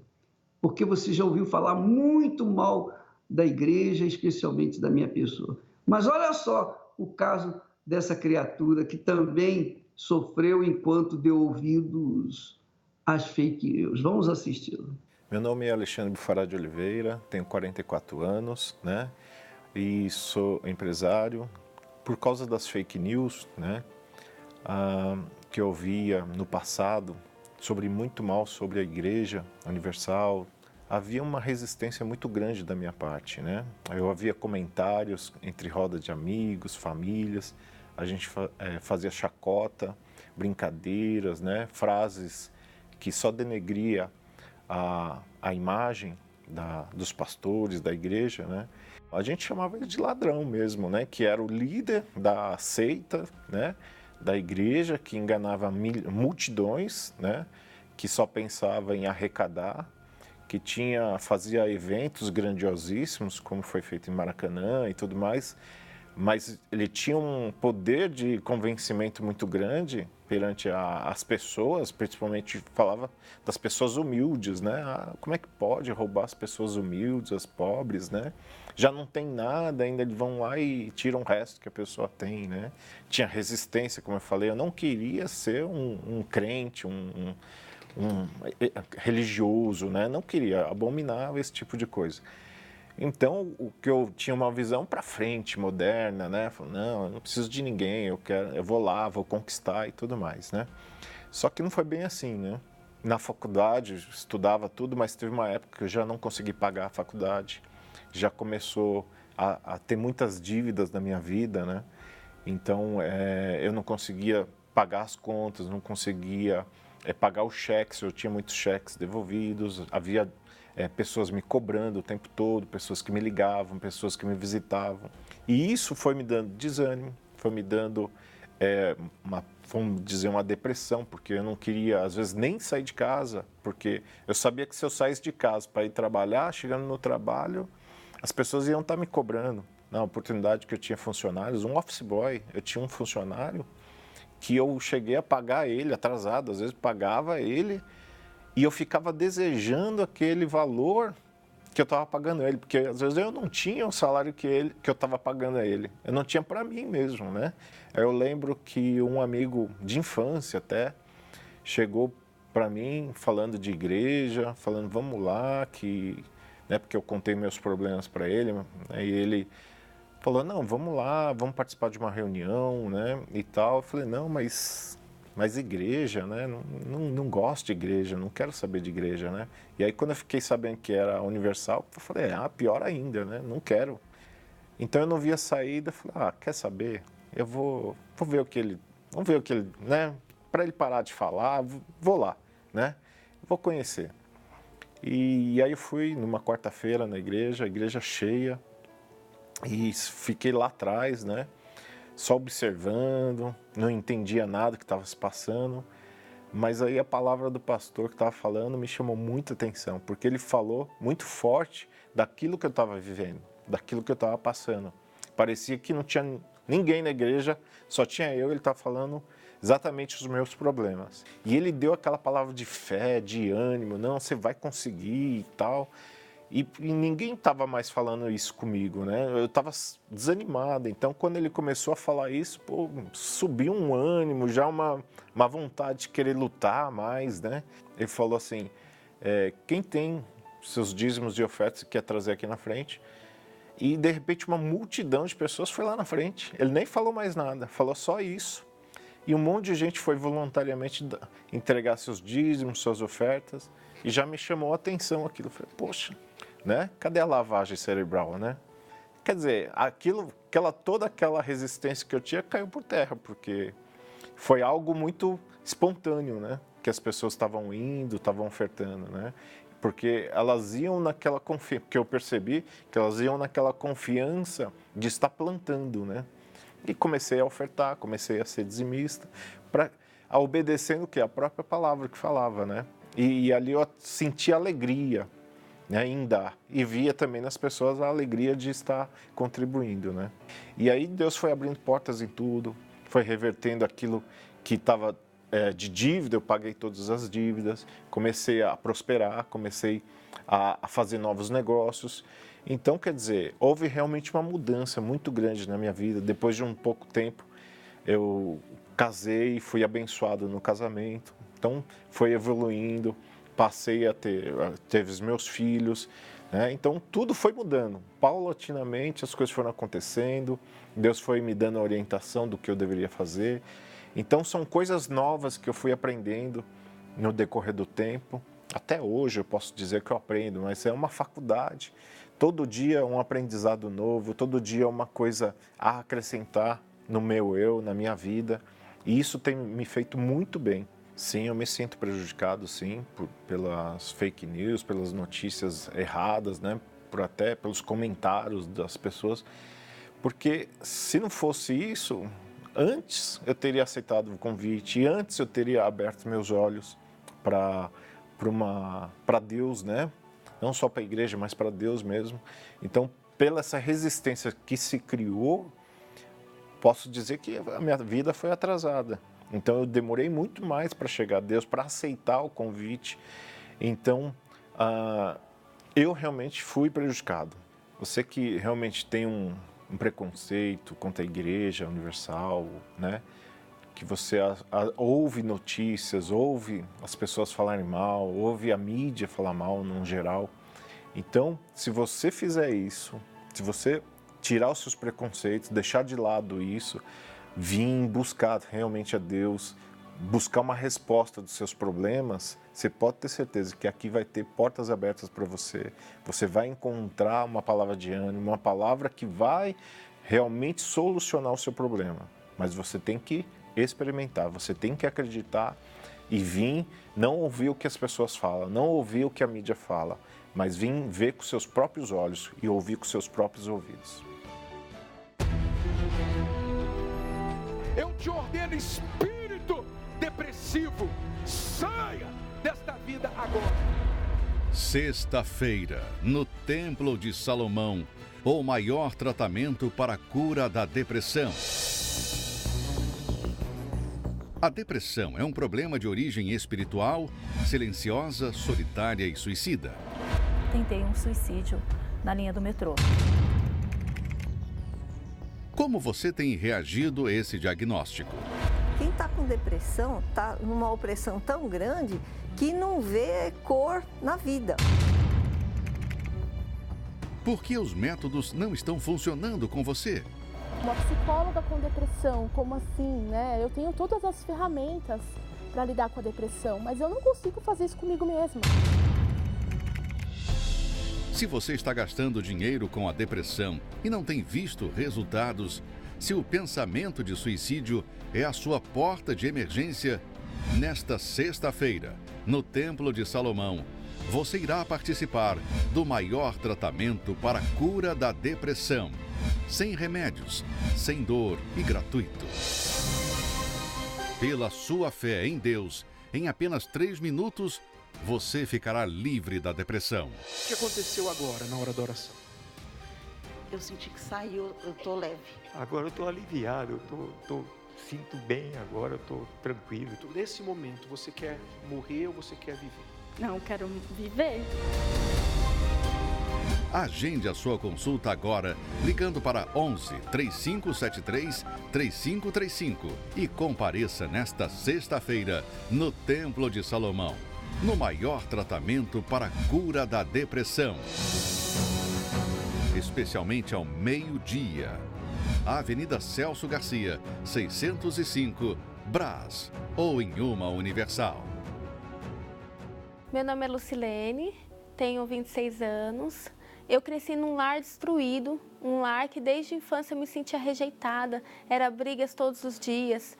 porque você já ouviu falar muito mal da igreja, especialmente da minha pessoa. Mas olha só o caso dessa criatura que também sofreu enquanto deu ouvidos às fake news. Vamos assisti-lo. Meu nome é Alexandre Bufará de Oliveira, tenho 44 anos, né? E sou empresário. Por causa das fake news, né? Que eu via no passado, muito mal sobre a Igreja Universal, havia uma resistência muito grande da minha parte, né? Eu havia comentários entre roda de amigos, famílias, a gente fazia chacota, brincadeiras, né? Frases que só denegria a imagem dos pastores, da igreja, né? A gente chamava ele de ladrão mesmo, né? Que era o líder da seita, né? Da igreja, que enganava multidões, né? Que só pensava em arrecadar, que fazia eventos grandiosíssimos, como foi feito em Maracanã e tudo mais, mas ele tinha um poder de convencimento muito grande perante as pessoas, principalmente falava das pessoas humildes, né? Como é que pode roubar as pessoas humildes, as pobres, né? Já não tem nada, ainda eles vão lá e tiram o resto que a pessoa tem, né? Tinha resistência, como eu falei, eu não queria ser um crente, um religioso, né? Não queria, abominava esse tipo de coisa. Então, o que eu tinha uma visão para frente, moderna, né? Falei, não, eu não preciso de ninguém, eu vou lá, vou conquistar e tudo mais, né? Só que não foi bem assim, né? Na faculdade, estudava tudo, mas teve uma época que eu já não consegui pagar a faculdade, já começou a ter muitas dívidas na minha vida, né? Então, eu não conseguia pagar as contas, não conseguia pagar os cheques, eu tinha muitos cheques devolvidos, havia pessoas me cobrando o tempo todo, pessoas que me ligavam, pessoas que me visitavam. E isso foi me dando desânimo, foi me dando, vamos dizer, uma depressão, porque eu não queria, às vezes, nem sair de casa, porque eu sabia que se eu saísse de casa para ir trabalhar, chegando no trabalho, as pessoas iam estar me cobrando. Na oportunidade que eu tinha funcionários, um office boy, eu tinha um funcionário que eu cheguei a pagar ele atrasado, às vezes pagava ele, e eu ficava desejando aquele valor que eu estava pagando a ele, porque às vezes eu não tinha o salário que eu estava pagando a ele. Eu não tinha para mim mesmo, né? Eu lembro que um amigo de infância até chegou para mim falando de igreja, falando, vamos lá, né, porque eu contei meus problemas para ele, né, e ele falou, não, vamos lá, vamos participar de uma reunião, né, e tal. Eu falei, não, mas igreja, né? Não gosto de igreja, não quero saber de igreja, né? E aí quando eu fiquei sabendo que era Universal, eu falei, pior ainda, né? Não quero. Então eu não via saída, falei, quer saber? Eu vou ver o que ele, vamos ver o que ele, né? Para ele parar de falar, vou lá, né? Vou conhecer. E aí eu fui numa quarta-feira na igreja, a igreja cheia, e fiquei lá atrás, né? Só observando, não entendia nada que estava se passando, mas aí a palavra do pastor que estava falando me chamou muita atenção, porque ele falou muito forte daquilo que eu estava vivendo, daquilo que eu estava passando. Parecia que não tinha ninguém na igreja, só tinha eu, ele estava falando exatamente os meus problemas. E ele deu aquela palavra de fé, de ânimo, não, você vai conseguir e tal. E ninguém estava mais falando isso comigo, né? Eu estava desanimado. Então, quando ele começou a falar isso, subiu um ânimo, já uma vontade de querer lutar mais, né? Ele falou assim, quem tem seus dízimos e ofertas que quer trazer aqui na frente. E, de repente, uma multidão de pessoas foi lá na frente. Ele nem falou mais nada, falou só isso. E um monte de gente foi voluntariamente entregar seus dízimos, suas ofertas. E já me chamou a atenção aquilo. Eu falei, poxa, né? Cadê a lavagem cerebral, né? Quer dizer, toda aquela resistência que eu tinha caiu por terra, porque foi algo muito espontâneo, né? Que as pessoas estavam indo, estavam ofertando, né? Porque elas iam naquela confiança, porque eu percebi que elas iam naquela confiança de estar plantando, né? E comecei a ofertar, comecei a ser dizimista, a obedecendo o que? A própria palavra que falava, né? E ali eu senti alegria, né, em dar. E via também nas pessoas a alegria de estar contribuindo, né? E aí Deus foi abrindo portas em tudo, foi revertendo aquilo que estava de dívida, eu paguei todas as dívidas, comecei a prosperar, comecei a fazer novos negócios. Então, quer dizer, houve realmente uma mudança muito grande na minha vida. Depois de um pouco tempo, eu casei e fui abençoado no casamento. Então, foi evoluindo, passei a teve os meus filhos, né? Então, tudo foi mudando. Paulatinamente, as coisas foram acontecendo, Deus foi me dando a orientação do que eu deveria fazer. Então, são coisas novas que eu fui aprendendo no decorrer do tempo. Até hoje eu posso dizer que eu aprendo, mas é uma faculdade. Todo dia um aprendizado novo, todo dia uma coisa a acrescentar no meu eu, na minha vida. E isso tem me feito muito bem. Sim, eu me sinto prejudicado, sim, pelas fake news, pelas notícias erradas, né? Até pelos comentários das pessoas. Porque se não fosse isso, antes eu teria aceitado o convite, antes eu teria aberto meus olhos para Deus, né? Não só para a igreja, mas para Deus mesmo. Então, pela essa resistência que se criou, posso dizer que a minha vida foi atrasada. Então, eu demorei muito mais para chegar a Deus, para aceitar o convite. Então, eu realmente fui prejudicado. Você que realmente tem um preconceito contra a Igreja Universal, né? Que você ouve notícias, ouve as pessoas falarem mal, ouve a mídia falar mal no geral. Então, se você fizer isso, se você tirar os seus preconceitos, deixar de lado isso, vir buscar realmente a Deus, buscar uma resposta dos seus problemas, você pode ter certeza que aqui vai ter portas abertas para você. Você vai encontrar uma palavra de ânimo, uma palavra que vai realmente solucionar o seu problema. Mas você tem que experimentar, você tem que acreditar e vir, não ouvir o que as pessoas falam, não ouvir o que a mídia fala, mas vir ver com seus próprios olhos e ouvir com seus próprios ouvidos. Eu te ordeno, espírito depressivo, saia desta vida agora. Sexta-feira, no Templo de Salomão, o maior tratamento para a cura da depressão. A depressão é um problema de origem espiritual, silenciosa, solitária e suicida. Tentei um suicídio na linha do metrô. Como você tem reagido a esse diagnóstico? Quem está com depressão está numa opressão tão grande que não vê cor na vida. Por que os métodos não estão funcionando com você? Uma psicóloga com depressão, como assim, né? Eu tenho todas as ferramentas para lidar com a depressão, mas eu não consigo fazer isso comigo mesma. Se você está gastando dinheiro com a depressão e não tem visto resultados, se o pensamento de suicídio é a sua porta de emergência, nesta sexta-feira, no Templo de Salomão, você irá participar do maior tratamento para a cura da depressão. Sem remédios, sem dor e gratuito. Pela sua fé em Deus, em apenas 3 minutos, você ficará livre da depressão. O que aconteceu agora, na hora da oração? Eu senti que saiu, eu tô leve. Agora eu tô aliviado, sinto bem agora, eu tô tranquilo. Nesse momento, você quer morrer ou você quer viver? Não, eu quero viver. Agende a sua consulta agora, ligando para 11 3573 3535 e compareça nesta sexta-feira no Templo de Salomão. no maior tratamento para a cura da depressão. Especialmente ao meio-dia. Avenida Celso Garcia, 605, Brás, ou em uma Universal. Meu nome é Lucilene, tenho 26 anos. Eu cresci num lar destruído, um lar que desde a infância eu me sentia rejeitada, era brigas todos os dias.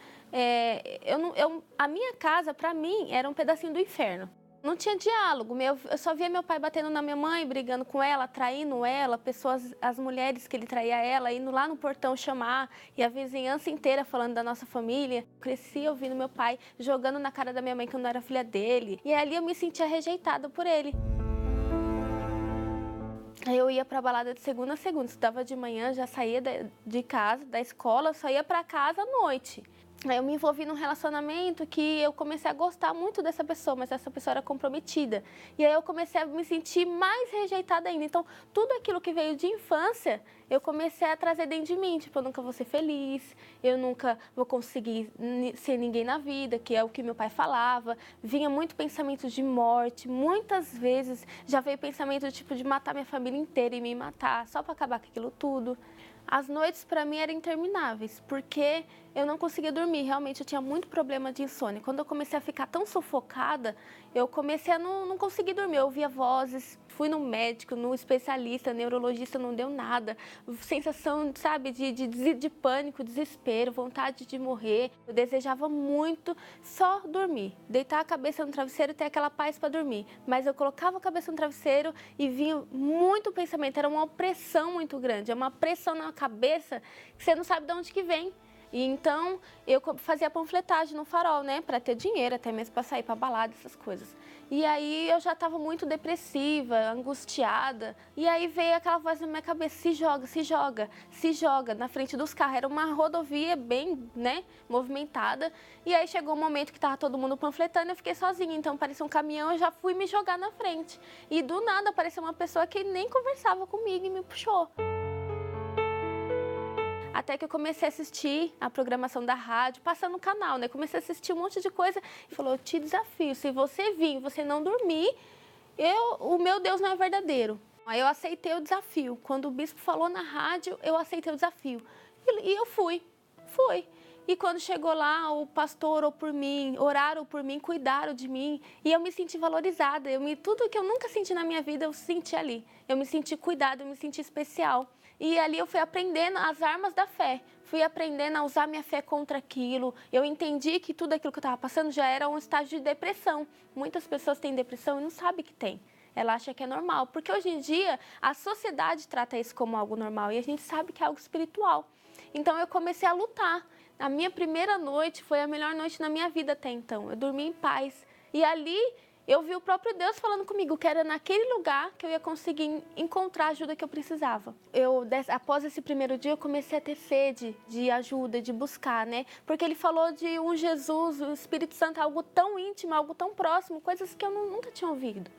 A minha casa, para mim, era um pedacinho do inferno. Não tinha diálogo, eu só via meu pai batendo na minha mãe, brigando com ela, traindo ela, as mulheres que ele traía ela, indo lá no portão chamar, e a vizinhança inteira falando da nossa família. Eu cresci ouvindo meu pai jogando na cara da minha mãe que eu não era filha dele, e ali eu me sentia rejeitada por ele. Aí eu ia pra balada de segunda a segunda, estudava de manhã, já saía de casa, da escola, só ia pra casa à noite. Aí eu me envolvi num relacionamento que eu comecei a gostar muito dessa pessoa, mas essa pessoa era comprometida. E aí eu comecei a me sentir mais rejeitada ainda. Então, tudo aquilo que veio de infância, eu comecei a trazer dentro de mim. Tipo, eu nunca vou ser feliz, eu nunca vou conseguir ser ninguém na vida, que é o que meu pai falava. Vinha muito pensamento de morte, muitas vezes já veio pensamento tipo de matar minha família inteira e me matar, só para acabar com aquilo tudo. As noites para mim eram intermináveis, porque eu não conseguia dormir. Realmente eu tinha muito problema de insônia. Quando eu comecei a ficar tão sufocada, eu comecei a não conseguir dormir. Eu ouvia vozes, fui no médico, no especialista, neurologista, não deu nada. Sensação, sabe, de pânico, desespero, vontade de morrer. Eu desejava muito só dormir, deitar a cabeça no travesseiro e ter aquela paz para dormir. Mas eu colocava a cabeça no travesseiro e vinha muito pensamento. Era uma opressão muito grande, é uma pressão na cabeça que você não sabe de onde que vem. E então eu fazia panfletagem no Farol, né, para ter dinheiro, até mesmo para sair para balada, essas coisas. E aí eu já estava muito depressiva, angustiada. E aí veio aquela voz na minha cabeça: se joga, se joga, se joga, na frente dos carros. Era uma rodovia bem, né, movimentada. E aí chegou um momento que estava todo mundo panfletando e eu fiquei sozinha. Então apareceu um caminhão, eu já fui me jogar na frente. E do nada apareceu uma pessoa que nem conversava comigo e me puxou. Até que eu comecei a assistir a programação da rádio, passando no canal, né? Comecei a assistir um monte de coisa e falou: eu te desafio, se você vir, você não dormir, o meu Deus não é verdadeiro. Aí eu aceitei o desafio. Quando o bispo falou na rádio, eu aceitei o desafio. E eu fui. E quando chegou lá, o pastor orou por mim, oraram por mim, cuidaram de mim. E eu me senti valorizada. Tudo que eu nunca senti na minha vida, eu senti ali. Eu me senti cuidada, eu me senti especial. E ali eu fui aprendendo as armas da fé. Fui aprendendo a usar minha fé contra aquilo. Eu entendi que tudo aquilo que eu estava passando já era um estágio de depressão. Muitas pessoas têm depressão e não sabem que tem. Ela acha que é normal. Porque hoje em dia, a sociedade trata isso como algo normal. E a gente sabe que é algo espiritual. Então eu comecei a lutar. A minha primeira noite foi a melhor noite na minha vida até então. Eu dormi em paz. E ali eu vi o próprio Deus falando comigo que era naquele lugar que eu ia conseguir encontrar a ajuda que eu precisava. Após esse primeiro dia, eu comecei a ter sede de ajuda, de buscar, né? Porque ele falou de um Jesus, o Espírito Santo, algo tão íntimo, algo tão próximo, coisas que eu nunca tinha ouvido.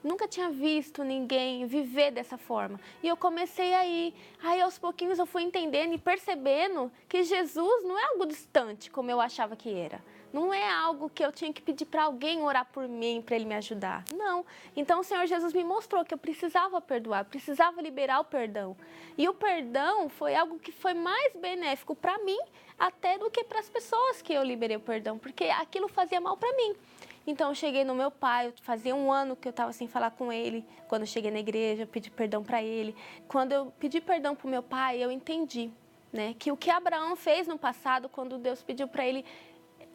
Nunca tinha visto ninguém viver dessa forma. E eu comecei a ir. Aí, aos pouquinhos, eu fui entendendo e percebendo que Jesus não é algo distante, como eu achava que era. Não é algo que eu tinha que pedir para alguém orar por mim, para ele me ajudar. Não. Então, o Senhor Jesus me mostrou que eu precisava perdoar, precisava liberar o perdão. E o perdão foi algo que foi mais benéfico para mim, até do que para as pessoas que eu liberei o perdão, porque aquilo fazia mal para mim. Então, eu cheguei no meu pai, fazia 1 ano que eu estava sem falar com ele. Quando eu cheguei na igreja, eu pedi perdão para ele. Quando eu pedi perdão para o meu pai, eu entendi, né, que o que Abraão fez no passado, quando Deus pediu para ele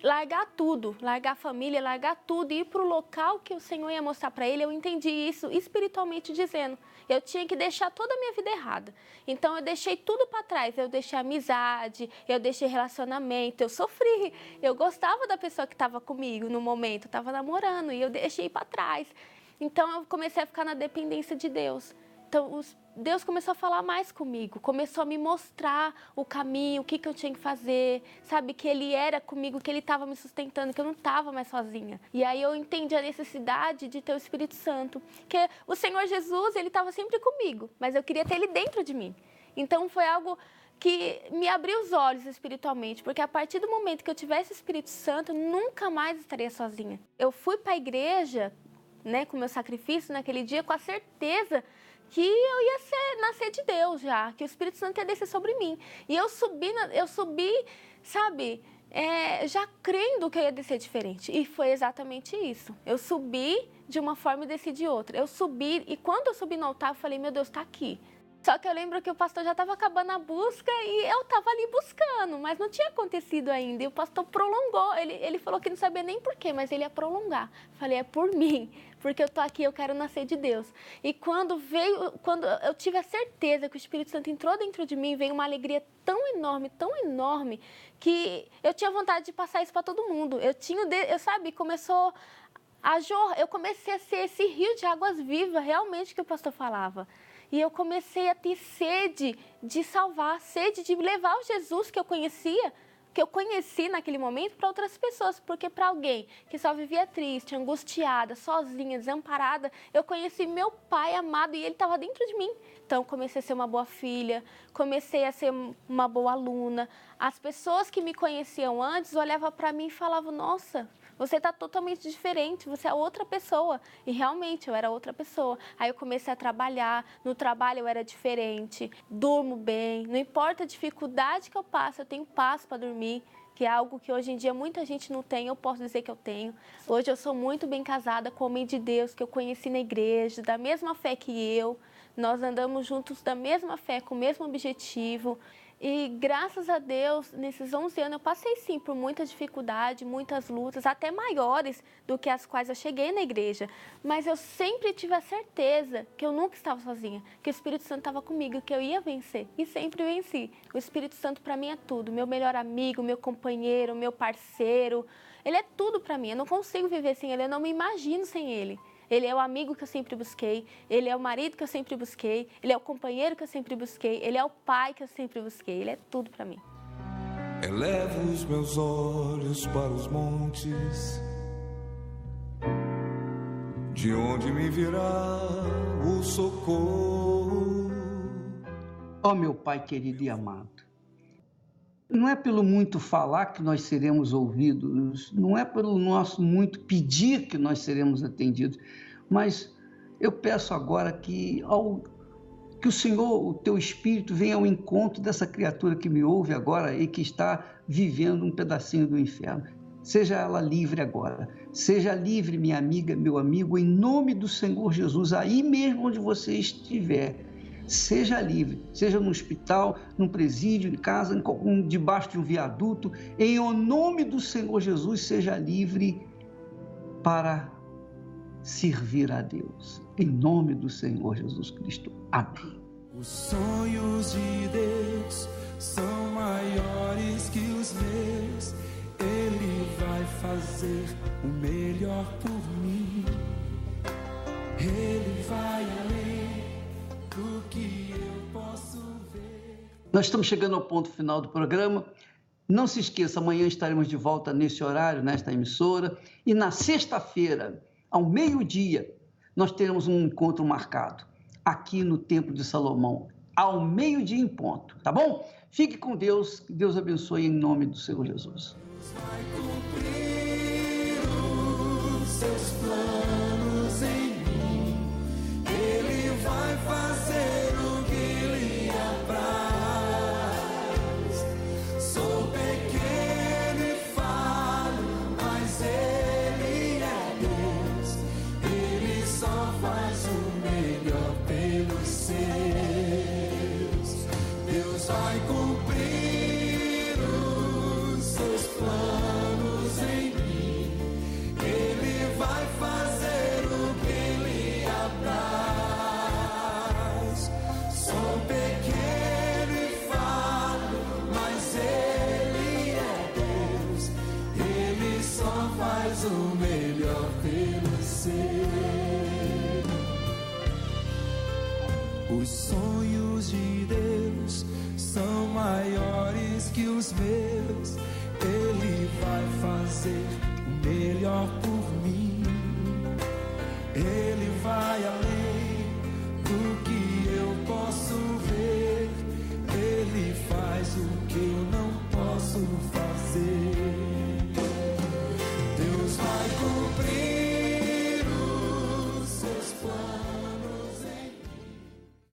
largar tudo, largar a família, largar tudo e ir para o local que o Senhor ia mostrar para ele, eu entendi isso espiritualmente dizendo. Eu tinha que deixar toda a minha vida errada. Então, eu deixei tudo para trás. Eu deixei amizade, eu deixei relacionamento, eu sofri. Eu gostava da pessoa que estava comigo no momento, eu estava namorando e eu deixei para trás. Então, eu comecei a ficar na dependência de Deus. Então, Deus começou a falar mais comigo, começou a me mostrar o caminho, o que eu tinha que fazer, sabe? Que Ele era comigo, que Ele estava me sustentando, que eu não estava mais sozinha. E aí eu entendi a necessidade de ter o Espírito Santo, que o Senhor Jesus, Ele estava sempre comigo, mas eu queria ter Ele dentro de mim. Então foi algo que me abriu os olhos espiritualmente, porque a partir do momento que eu tivesse o Espírito Santo, eu nunca mais estaria sozinha. Eu fui para a igreja, né, com o meu sacrifício naquele dia, com a certeza que eu ia nascer de Deus já, que o Espírito Santo ia descer sobre mim. E eu subi, sabe, já crendo que eu ia descer diferente. E foi exatamente isso. Eu subi de uma forma e desci de outra. Eu subi, e quando eu subi no altar, eu falei, meu Deus, está aqui. Só que eu lembro que o pastor já estava acabando a busca e eu estava ali buscando, mas não tinha acontecido ainda. E o pastor prolongou, ele falou que não sabia nem por quê, mas ele ia prolongar. Falei, é por mim, porque eu estou aqui, eu quero nascer de Deus. E quando eu tive a certeza que o Espírito Santo entrou dentro de mim, veio uma alegria tão enorme, que eu tinha vontade de passar isso para todo mundo. Começou eu comecei a ser esse rio de águas vivas, realmente, que o pastor falava. E eu comecei a ter sede de salvar, sede de levar o Jesus que eu conheci naquele momento para outras pessoas. Porque para alguém que só vivia triste, angustiada, sozinha, desamparada, eu conheci meu pai amado e ele estava dentro de mim. Então, comecei a ser uma boa filha, comecei a ser uma boa aluna. As pessoas que me conheciam antes olhavam para mim e falavam, nossa, você está totalmente diferente, você é outra pessoa. E realmente, eu era outra pessoa. Aí eu comecei a trabalhar, no trabalho eu era diferente, durmo bem, não importa a dificuldade que eu passo, eu tenho paz para dormir, que é algo que hoje em dia muita gente não tem, eu posso dizer que eu tenho. Hoje eu sou muito bem casada com o homem de Deus, que eu conheci na igreja, da mesma fé que eu. Nós andamos juntos da mesma fé, com o mesmo objetivo. E graças a Deus, nesses 11 anos, eu passei sim por muita dificuldade, muitas lutas, até maiores do que as quais eu cheguei na igreja. Mas eu sempre tive a certeza que eu nunca estava sozinha, que o Espírito Santo estava comigo, que eu ia vencer. E sempre venci. O Espírito Santo para mim é tudo. Meu melhor amigo, meu companheiro, meu parceiro. Ele é tudo para mim. Eu não consigo viver sem ele, eu não me imagino sem ele. Ele é o amigo que eu sempre busquei, ele é o marido que eu sempre busquei, ele é o companheiro que eu sempre busquei, ele é o pai que eu sempre busquei, ele é tudo para mim. Elevo os meus olhos para os montes, de onde me virá o socorro. Ó meu Pai querido e amado, não é pelo muito falar que nós seremos ouvidos, não é pelo nosso muito pedir que nós seremos atendidos, mas eu peço agora que o Senhor, o Teu Espírito, venha ao encontro dessa criatura que me ouve agora e que está vivendo um pedacinho do inferno. Seja ela livre agora, seja livre, minha amiga, meu amigo, em nome do Senhor Jesus, aí mesmo onde você estiver. Seja livre, seja no hospital, num presídio, em casa, debaixo de um viaduto, em nome do Senhor Jesus, seja livre para servir a Deus. Em nome do Senhor Jesus Cristo. Amém. Os sonhos de Deus são maiores que os meus. Ele vai fazer o melhor por mim. Ele vai além do que eu posso ver. Nós estamos chegando ao ponto final do programa. Não se esqueça, amanhã estaremos de volta nesse horário, nesta emissora. E na sexta-feira, ao meio-dia, nós teremos um encontro marcado aqui no Templo de Salomão, ao meio-dia em ponto, tá bom? Fique com Deus, que Deus abençoe em nome do Senhor Jesus. Vai cumprir os seus planos em mim. Ele vai fazer o que lhe apraz. Sou pequeno e falho, mas Ele é Deus. Ele só faz o melhor pelos seus. Deus vai cumprir os seus planos em mim. Ele vai fazer o que lhe apraz. Sou pequeno e falho, mas Ele é Deus. Ele só faz o melhor pelos seus. Os sonhos de Deus são maiores que os meus. Ele vai fazer o melhor por mim. Ele vai além